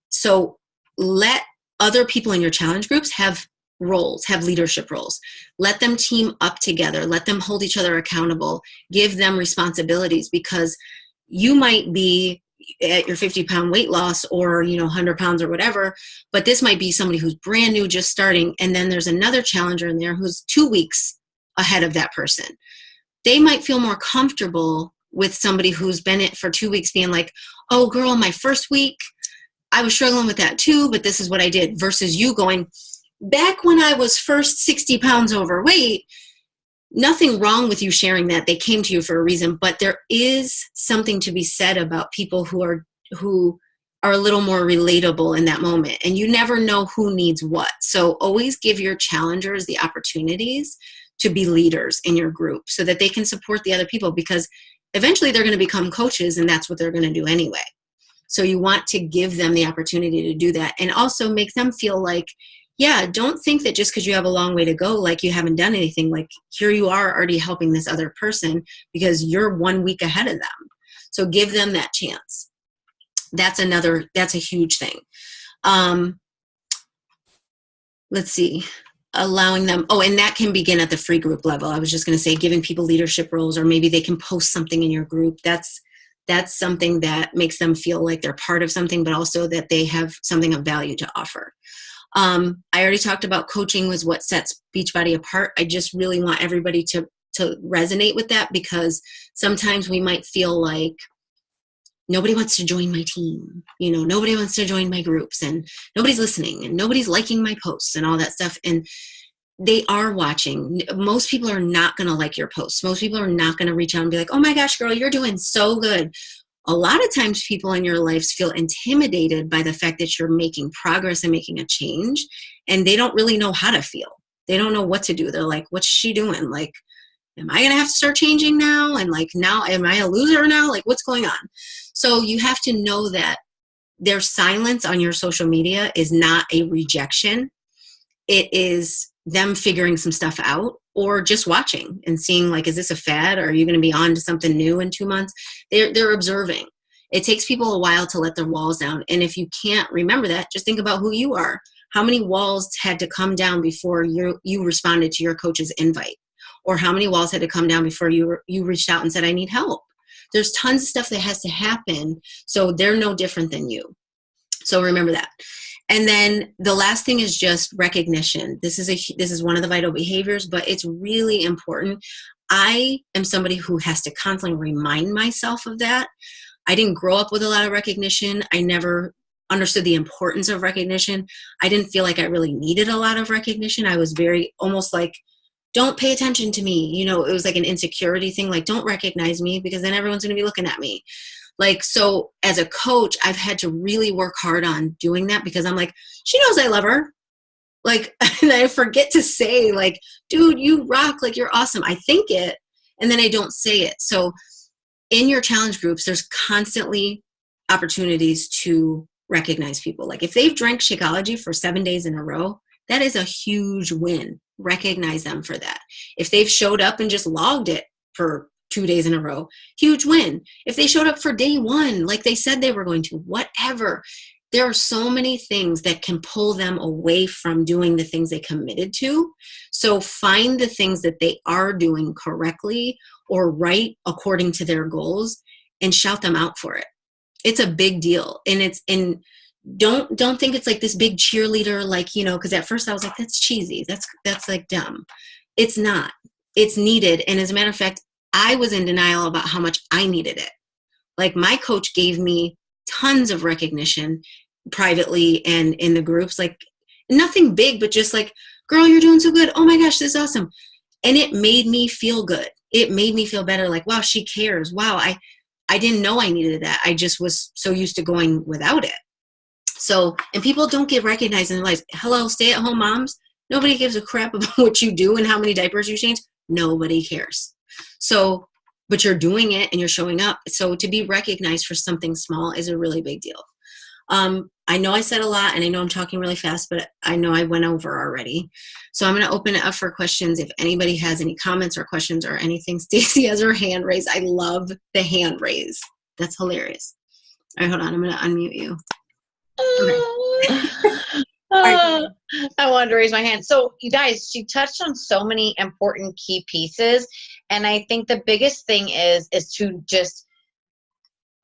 So let other people in your challenge groups have roles, have leadership roles. Let them team up together. Let them hold each other accountable. Give them responsibilities, because you might be at your 50-pound weight loss, or 100 pounds or whatever, but this might be somebody who's brand new, just starting, and then there's another challenger in there who's 2 weeks ahead of that person. They might feel more comfortable with somebody who's been it for 2 weeks being like, oh girl, my first week I was struggling with that too, but this is what I did, versus you going, back when I was first 60 pounds overweight. Nothing wrong with you sharing that. They came to you for a reason, but there is something to be said about people who are a little more relatable in that moment, and you never know who needs what. So always give your challengers the opportunities to be leaders in your group so that they can support the other people, because eventually they're going to become coaches, and that's what they're going to do anyway. So you want to give them the opportunity to do that, and also make them feel like, yeah, don't think that just because you have a long way to go, like you haven't done anything. Like, here you are already helping this other person because you're 1 week ahead of them. So give them that chance. That's a huge thing. Let's see. allowing them, and that can begin at the free group level. I was just going to say, giving people leadership roles, or maybe they can post something in your group. That's something that makes them feel like they're part of something, but also that they have something of value to offer. I already talked about coaching was what sets Beachbody apart. I just really want everybody to resonate with that, because sometimes we might feel like nobody wants to join my team, nobody wants to join my groups, and nobody's listening, and nobody's liking my posts and all that stuff. And they are watching. Most people are not going to like your posts. Most people are not going to reach out and be like, oh my gosh, girl, you're doing so good. A lot of times people in your lives feel intimidated by the fact that you're making progress and making a change, and they don't really know how to feel. They don't know what to do. They're like, what's she doing? Like, am I going to have to start changing now? And like, now, am I a loser now? Like, what's going on? So you have to know that their silence on your social media is not a rejection. It is them figuring some stuff out, or just watching and seeing, like, is this a fad? Or are you going to be on to something new in 2 months? They're observing. It takes people a while to let their walls down. And if you can't remember that, just think about who you are. How many walls had to come down before you responded to your coach's invite? Or how many walls had to come down before you reached out and said, I need help? There's tons of stuff that has to happen. So they're no different than you. So remember that. And then the last thing is just recognition. This is one of the vital behaviors, but it's really important. I am somebody who has to constantly remind myself of that. I didn't grow up with a lot of recognition. I never understood the importance of recognition. I didn't feel like I really needed a lot of recognition. I was very almost like, don't pay attention to me. It was like an insecurity thing. Like, don't recognize me, because then everyone's going to be looking at me. Like, so as a coach, I've had to really work hard on doing that, because I'm like, she knows I love her. Like, and I forget to say, like, dude, you rock. Like, you're awesome. I think it, and then I don't say it. So in your challenge groups, there's constantly opportunities to recognize people. Like, if they've drank Shakeology for 7 days in a row, that is a huge win. Recognize them for that. If they've showed up and just logged it for 2 days in a row, huge win. If they showed up for day one, like they said they were going to, whatever. There are so many things that can pull them away from doing the things they committed to. So find the things that they are doing correctly or right according to their goals, and shout them out for it. It's a big deal. And don't think it's like this big cheerleader, like, because at first I was like, that's cheesy. That's like dumb. It's not. It's needed. And as a matter of fact, I was in denial about how much I needed it. Like, my coach gave me tons of recognition privately and in the groups, like nothing big, but just like, girl, you're doing so good. Oh my gosh, this is awesome. And it made me feel good. It made me feel better. Like, wow, she cares. Wow. I didn't know I needed that. I just was so used to going without it. So, and people don't get recognized in their lives. Hello, stay-at-home moms. Nobody gives a crap about what you do and how many diapers you change. Nobody cares. So, but you're doing it and you're showing up. So to be recognized for something small is a really big deal. I know I said a lot, and I know I'm talking really fast, but I know I went over already. So I'm going to open it up for questions. If anybody has any comments or questions or anything. Stacy has her hand raised. I love the hand raise. That's hilarious. All right, hold on. I'm going to unmute you. Okay. I wanted to raise my hand. So you guys, she touched on so many important key pieces. And I think the biggest thing is to just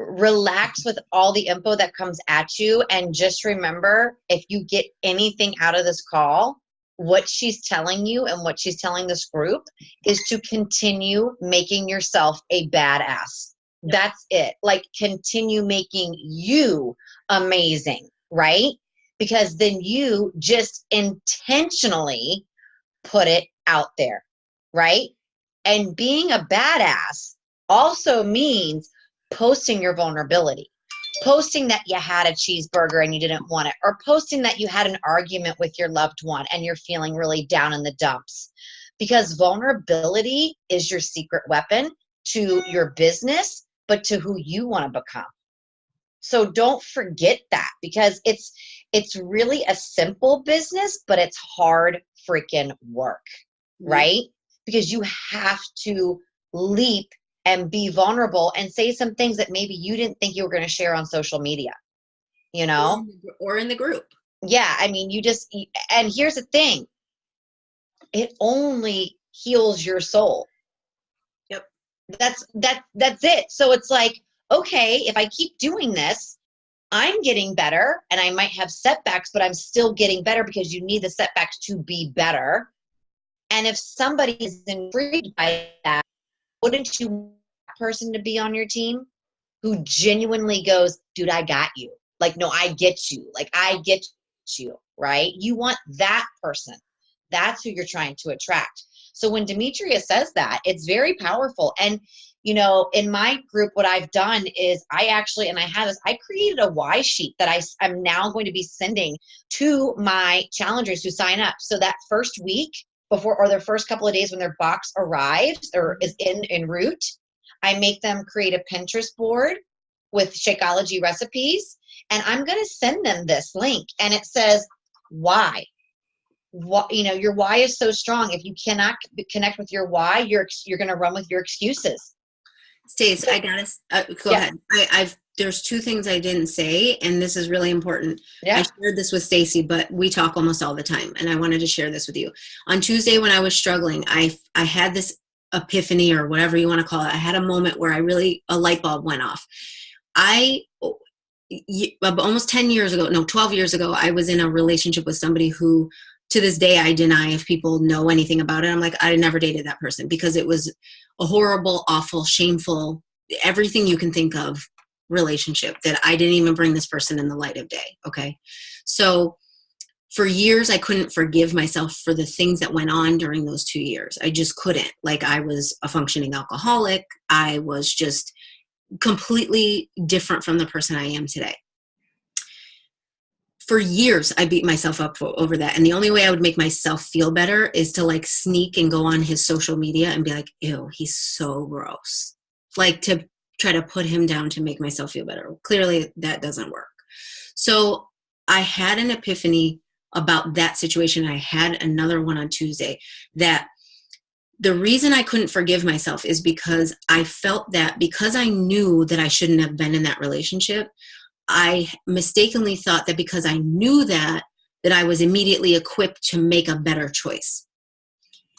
relax with all the info that comes at you. And just remember, if you get anything out of this call, what she's telling you and what she's telling this group is to continue making yourself a badass. That's it. Like, continue making you amazing, right? Because then you just intentionally put it out there, right? And being a badass also means posting your vulnerability, posting that you had a cheeseburger and you didn't want it, or posting that you had an argument with your loved one and you're feeling really down in the dumps. Because vulnerability is your secret weapon to your business, but to who you want to become. So don't forget that, because it's really a simple business, but it's hard freaking work, right? Because you have to leap and be vulnerable and say some things that maybe you didn't think you were going to share on social media, Or in the group. Yeah. I mean, and here's the thing. it only heals your soul. Yep. That's it. So it's like, okay, if I keep doing this, I'm getting better, and I might have setbacks, but I'm still getting better, because you need the setbacks to be better. And if somebody is intrigued by that, wouldn't you want that person to be on your team who genuinely goes, dude, I got you. Like, no, I get you. Like, I get you, right? You want that person. That's who you're trying to attract. So when Demetria says that, it's very powerful. And, you know, in my group, what I've done is I created a why sheet that I'm now going to be sending to my challengers who sign up. So that first week before, or their first couple of days when their box arrives or is en route, I make them create a Pinterest board with Shakeology recipes. And I'm going to send them this link, and it says, why? What, you know, your why is so strong. If you cannot connect with your why, you're going to run with your excuses. Stace, I gotta go ahead. There's two things I didn't say, and this is really important. Yeah. I shared this with Stacy, but we talk almost all the time, and I wanted to share this with you. On Tuesday, when I was struggling, I had this epiphany, or whatever you want to call it. I had a moment where a light bulb went off. Almost 10 years ago, no, 12 years ago, I was in a relationship with somebody who, to this day, I deny if people know anything about it. I'm like, I never dated that person, because it was a horrible, awful, shameful, everything you can think of relationship that I didn't even bring this person in the light of day. Okay. So for years, I couldn't forgive myself for the things that went on during those 2 years. I just couldn't. Like, I was a functioning alcoholic. I was just completely different from the person I am today. For years, I beat myself up over that. And the only way I would make myself feel better is to like sneak and go on his social media and be like, ew, he's so gross. Like, to try to put him down to make myself feel better. Clearly that doesn't work. So I had an epiphany about that situation. I had another one on Tuesday, that the reason I couldn't forgive myself is because I felt that because I knew that I shouldn't have been in that relationship, I mistakenly thought that because I knew that I was immediately equipped to make a better choice.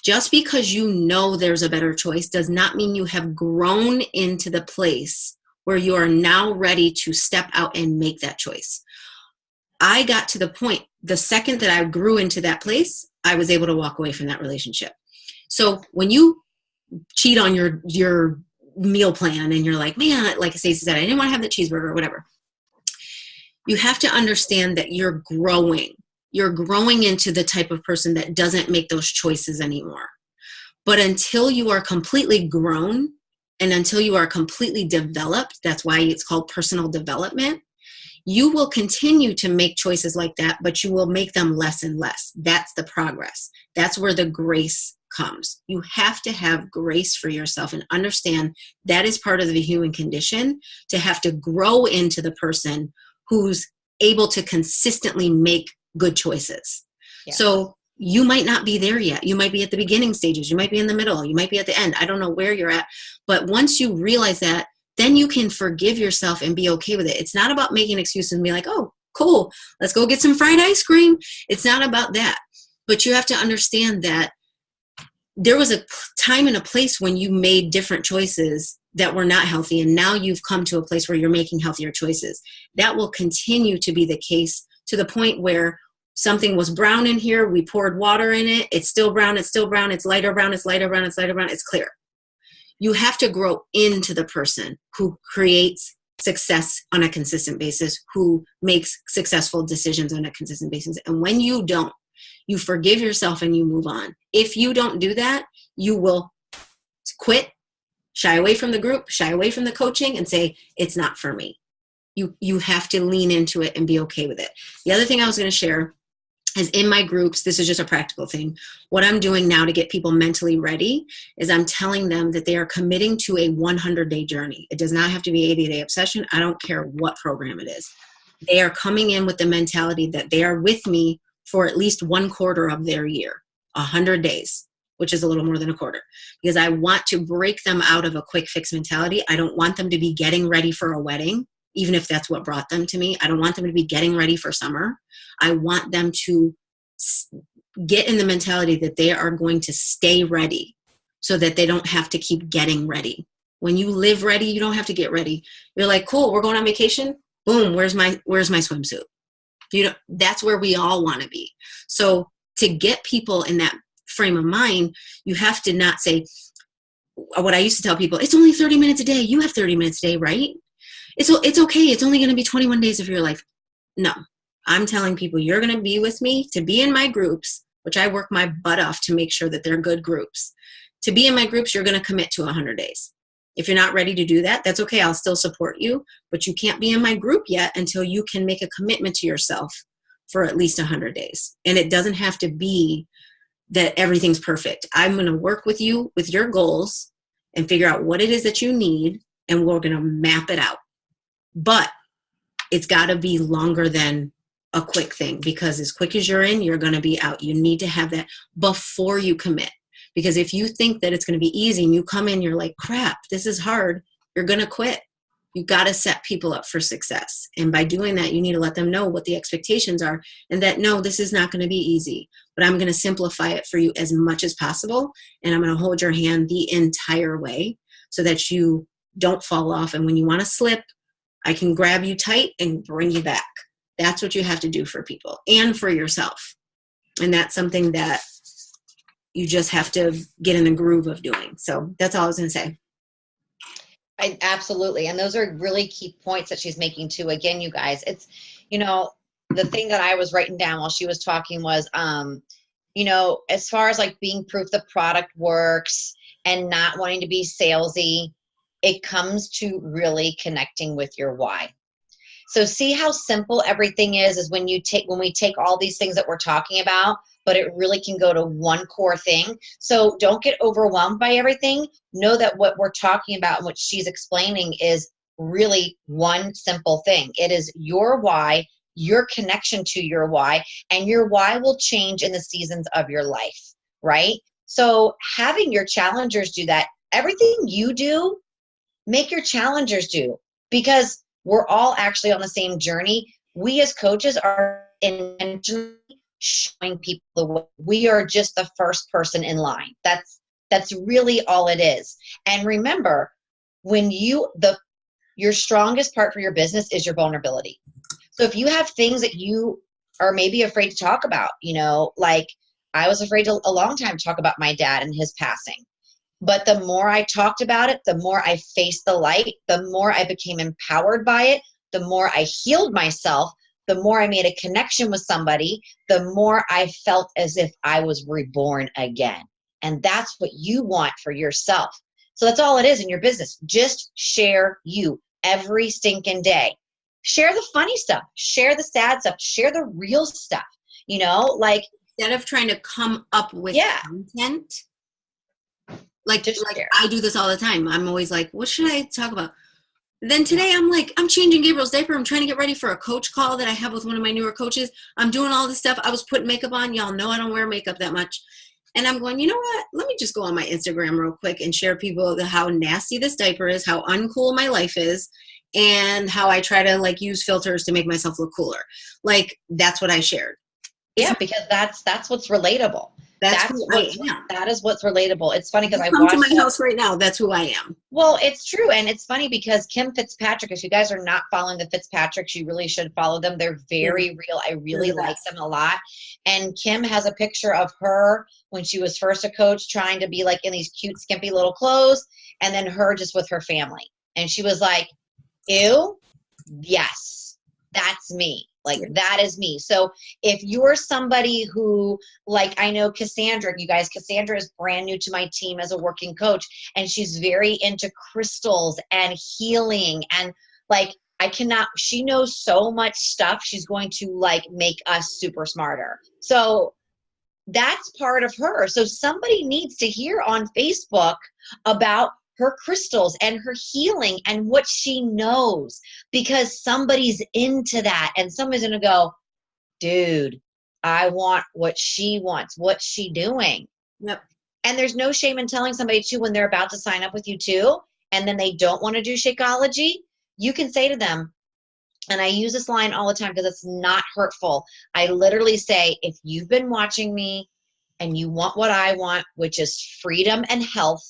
Just because you know there's a better choice does not mean you have grown into the place where you are now ready to step out and make that choice. I got to the point, the second that I grew into that place, I was able to walk away from that relationship. So when you cheat on your meal plan and you're like, man, like Stacey said, I didn't want to have the cheeseburger or whatever. You have to understand that you're growing. You're growing into the type of person that doesn't make those choices anymore. But until you are completely grown and until you are completely developed, that's why it's called personal development, you will continue to make choices like that, but you will make them less and less. That's the progress. That's where the grace comes. You have to have grace for yourself and understand that is part of the human condition, to have to grow into the person who's able to consistently make good choices. Yeah. So you might not be there yet. You might be at the beginning stages. You might be in the middle. You might be at the end. I don't know where you're at. But once you realize that, then you can forgive yourself and be okay with it. It's not about making excuses and be like, oh, cool, let's go get some fried ice cream. It's not about that. But you have to understand that there was a time and a place when you made different choices that were not healthy, and now you've come to a place where you're making healthier choices. That will continue to be the case to the point where something was brown in here, we poured water in it, it's still brown, it's still brown, it's lighter brown, it's lighter brown, it's lighter brown, it's clear. You have to grow into the person who creates success on a consistent basis, who makes successful decisions on a consistent basis. And when you don't, you forgive yourself and you move on. If you don't do that, you will quit, shy away from the group, shy away from the coaching, and say, it's not for me. You have to lean into it and be okay with it. The other thing I was going to share is in my groups, this is just a practical thing. What I'm doing now to get people mentally ready is I'm telling them that they are committing to a 100-day journey. It does not have to be 80-day obsession. I don't care what program it is. They are coming in with the mentality that they are with me for at least 1/4 of their year, 100 days, which is a little more than a quarter, because I want to break them out of a quick fix mentality. I don't want them to be getting ready for a wedding, even if that's what brought them to me. I don't want them to be getting ready for summer. I want them to get in the mentality that they are going to stay ready so that they don't have to keep getting ready. When you live ready, you don't have to get ready. You're like, cool, we're going on vacation. Boom, where's my swimsuit? That's where we all want to be. So to get people in that frame of mind, you have to not say, what I used to tell people, it's only 30 minutes a day. You have 30 minutes a day, right? It's okay. It's only going to be 21 days of your life. No, I'm telling people, you're going to be with me to be in my groups, which I work my butt off to make sure that they're good groups. To be in my groups, you're going to commit to 100 days. If you're not ready to do that, that's okay. I'll still support you, but you can't be in my group yet until you can make a commitment to yourself for at least 100 days. And it doesn't have to be that everything's perfect. I'm going to work with you with your goals and figure out what it is that you need, and we're going to map it out. But it's got to be longer than a quick thing, because as quick as you're in, you're going to be out. You need to have that before you commit. Because if you think that it's going to be easy and you come in, you're like, crap, this is hard, you're going to quit. You've got to set people up for success. And by doing that, you need to let them know what the expectations are, and that, no, this is not going to be easy, but I'm going to simplify it for you as much as possible. And I'm going to hold your hand the entire way so that you don't fall off. And when you want to slip, I can grab you tight and bring you back. That's what you have to do for people and for yourself. And that's something that you just have to get in the groove of doing. So that's all I was going to say. Absolutely. And those are really key points that she's making too. Again, you guys, it's, the thing that I was writing down while she was talking was, as far as like being proof the product works and not wanting to be salesy, it comes to really connecting with your why. So see how simple everything is when we take all these things that we're talking about, but it really can go to one core thing. So don't get overwhelmed by everything. Know that what we're talking about and what she's explaining is really one simple thing. It is your why, your connection to your why, and your why will change in the seasons of your life, right? So having your challengers do that, everything you do, make your challengers do, because we're all actually on the same journey. We as coaches are intentionally showing people the way. We are just the first person in line. That's really all it is. And remember, when your strongest part for your business is your vulnerability. So if you have things that you are maybe afraid to talk about, like I was afraid a long time to talk about my dad and his passing. But the more I talked about it, the more I faced the light, the more I became empowered by it, the more I healed myself, the more I made a connection with somebody, the more I felt as if I was reborn again. And that's what you want for yourself. So that's all it is in your business. Just share you every stinking day. Share the funny stuff, share the sad stuff, share the real stuff, instead of trying to come up with content. Like I do this all the time. I'm always like, what should I talk about? Then today I'm changing Gabriel's diaper. I'm trying to get ready for a coach call that I have with one of my newer coaches. I'm doing all this stuff. I was putting makeup on. Y'all know I don't wear makeup that much. And I'm going, you know what? Let me just go on my Instagram real quick and share people how nasty this diaper is, how uncool my life is, and how I try to use filters to make myself look cooler. That's what I shared. Yeah, because that's what's relatable. That is what's relatable. It's funny because I come to my house right now. That's who I am. Well, it's true. And it's funny because Kim Fitzpatrick, if you guys are not following the Fitzpatricks, you really should follow them. They're very real. I really like them a lot. And Kim has a picture of her when she was first a coach trying to be in these cute, skimpy little clothes, and then her just with her family. And she was like, ew, yes, that's me. That is me. So if you're somebody who, I know Cassandra, you guys, Cassandra is brand new to my team as a working coach, and she's very into crystals and healing. And she knows so much stuff. She's going to make us super smarter. So that's part of her. So somebody needs to hear on Facebook about her crystals and her healing and what she knows, because somebody's into that and somebody's going to go, dude, I want what she wants. What's she doing? Yep. And there's no shame in telling somebody too, when they're about to sign up with you too, and then they don't want to do Shakeology, you can say to them, And I use this line all the time because it's not hurtful. I literally say, if you've been watching me and you want what I want, which is freedom and health,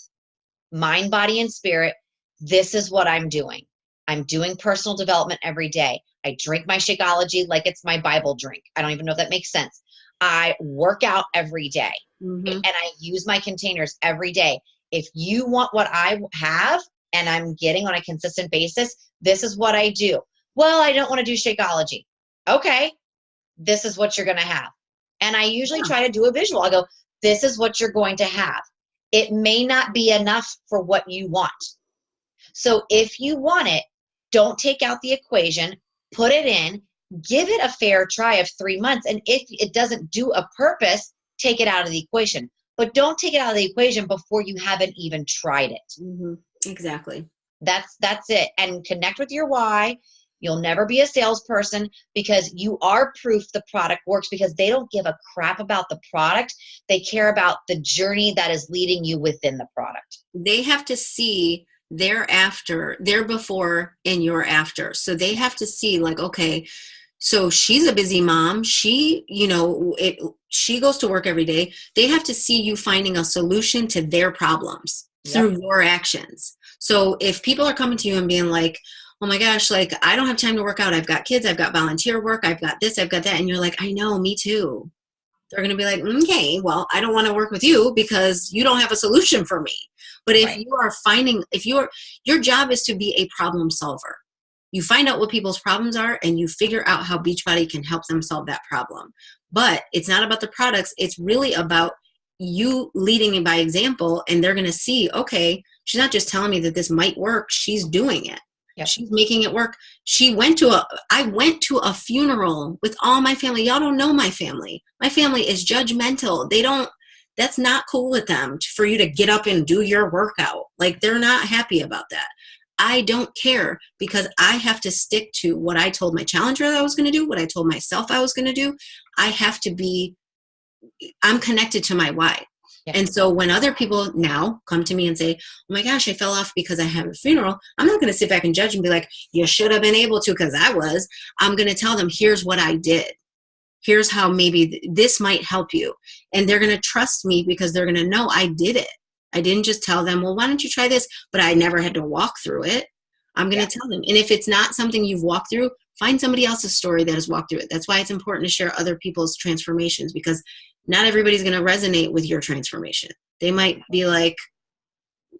mind, body, and spirit, this is what I'm doing. I'm doing personal development every day. I drink my Shakeology like it's my Bible drink. I don't even know if that makes sense. I work out every day, and I use my containers every day. If you want what I have and I'm getting on a consistent basis, this is what I do. Well, I don't want to do Shakeology. Okay, this is what you're going to have. And I usually try to do a visual. I go, this is what you're going to have. It may not be enough for what you want. So if you want it, don't take out the equation, put it in, give it a fair try of 3 months. And if it doesn't do a purpose, take it out of the equation. But don't take it out of the equation before you haven't even tried it. Exactly. That's it. And connect with your why. You'll never be a salesperson because you are proof the product works, because they don't give a crap about the product. They care about the journey that is leading you within the product. They have to see their after, their before and your after. So they have to see like, okay, so she's a busy mom. She, she goes to work every day. They have to see you finding a solution to their problems through your actions. So if people are coming to you and being like, oh my gosh, like I don't have time to work out. I've got kids. I've got volunteer work. I've got this, I've got that. And you're like, I know, me too. They're going to be like, okay, well, I don't want to work with you because you don't have a solution for me. But if you are finding, your job is to be a problem solver. You find out what people's problems are and you figure out how Beachbody can help them solve that problem. But it's not about the products. It's really about you leading by example, and they're going to see, okay, she's not just telling me that this might work. She's doing it. Yep. She's making it work. I went to a funeral with all my family. Y'all don't know my family. My family is judgmental. That's not cool with them for you to get up and do your workout. Like they're not happy about that. I don't care because I have to stick to what I told my challenger that I was going to do, what I told myself I was going to do. I'm connected to my why. Yeah. And so when other people now come to me and say, oh my gosh, I fell off because I have a funeral, I'm not going to sit back and judge and be like, you should have been able to because I was. I'm going to tell them, here's what I did. Here's how maybe this might help you. And they're going to trust me because they're going to know I did it. I didn't just tell them, well, why don't you try this? But I never had to walk through it. I'm going to tell them. And if it's not something you've walked through, find somebody else's story that has walked through it. That's why it's important to share other people's transformations, because not everybody's going to resonate with your transformation. They might be like,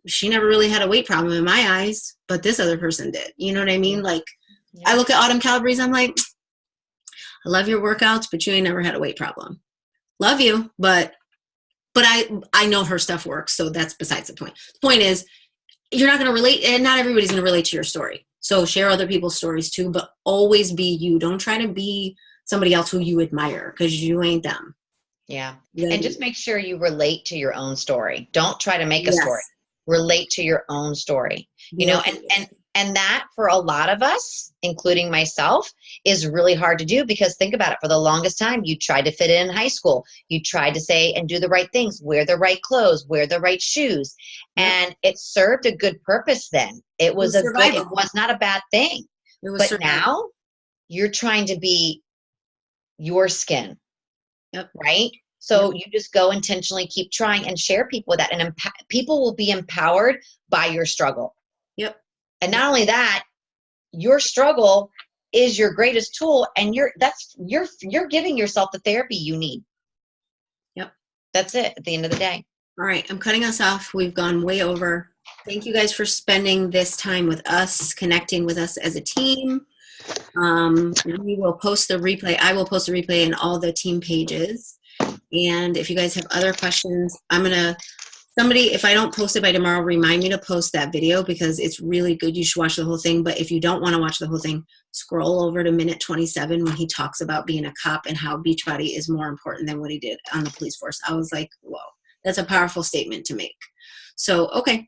she never really had a weight problem in my eyes, but this other person did. You know what I mean? Like, I look at Autumn Calabrese, I'm like, I love your workouts, but you ain't never had a weight problem. Love you, but I know her stuff works, so that's besides the point. The point is, you're not going to relate, and not everybody's going to relate to your story. So share other people's stories too, but always be you. Don't try to be somebody else who you admire, because you ain't them. Yeah. And just make sure you relate to your own story. Don't try to make a story. Relate to your own story. You know, and that for a lot of us, including myself, is really hard to do, because think about it. For the longest time, you tried to fit in high school. You tried to say and do the right things, wear the right clothes, wear the right shoes. And it served a good purpose then. It was not a bad thing. But now you're trying to be your skin. Yep. Right? So you just go intentionally, keep trying, and share people with that. And people will be empowered by your struggle. Yep. And not only that, your struggle is your greatest tool, and you're giving yourself the therapy you need. Yep. That's it at the end of the day. All right. I'm cutting us off. We've gone way over. Thank you guys for spending this time with us, connecting with us as a team. We will post the replay. I will post the replay in all the team pages. And if you guys have other questions, if I don't post it by tomorrow, remind me to post that video, because it's really good. You should watch the whole thing. But if you don't want to watch the whole thing, scroll over to minute 27 when he talks about being a cop and how Beachbody is more important than what he did on the police force. I was like, whoa, that's a powerful statement to make. So, okay.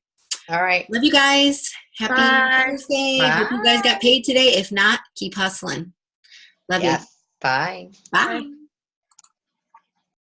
All right. Love you guys. Happy Thursday. Bye. Hope you guys got paid today. If not, keep hustling. Love you. Bye. Bye.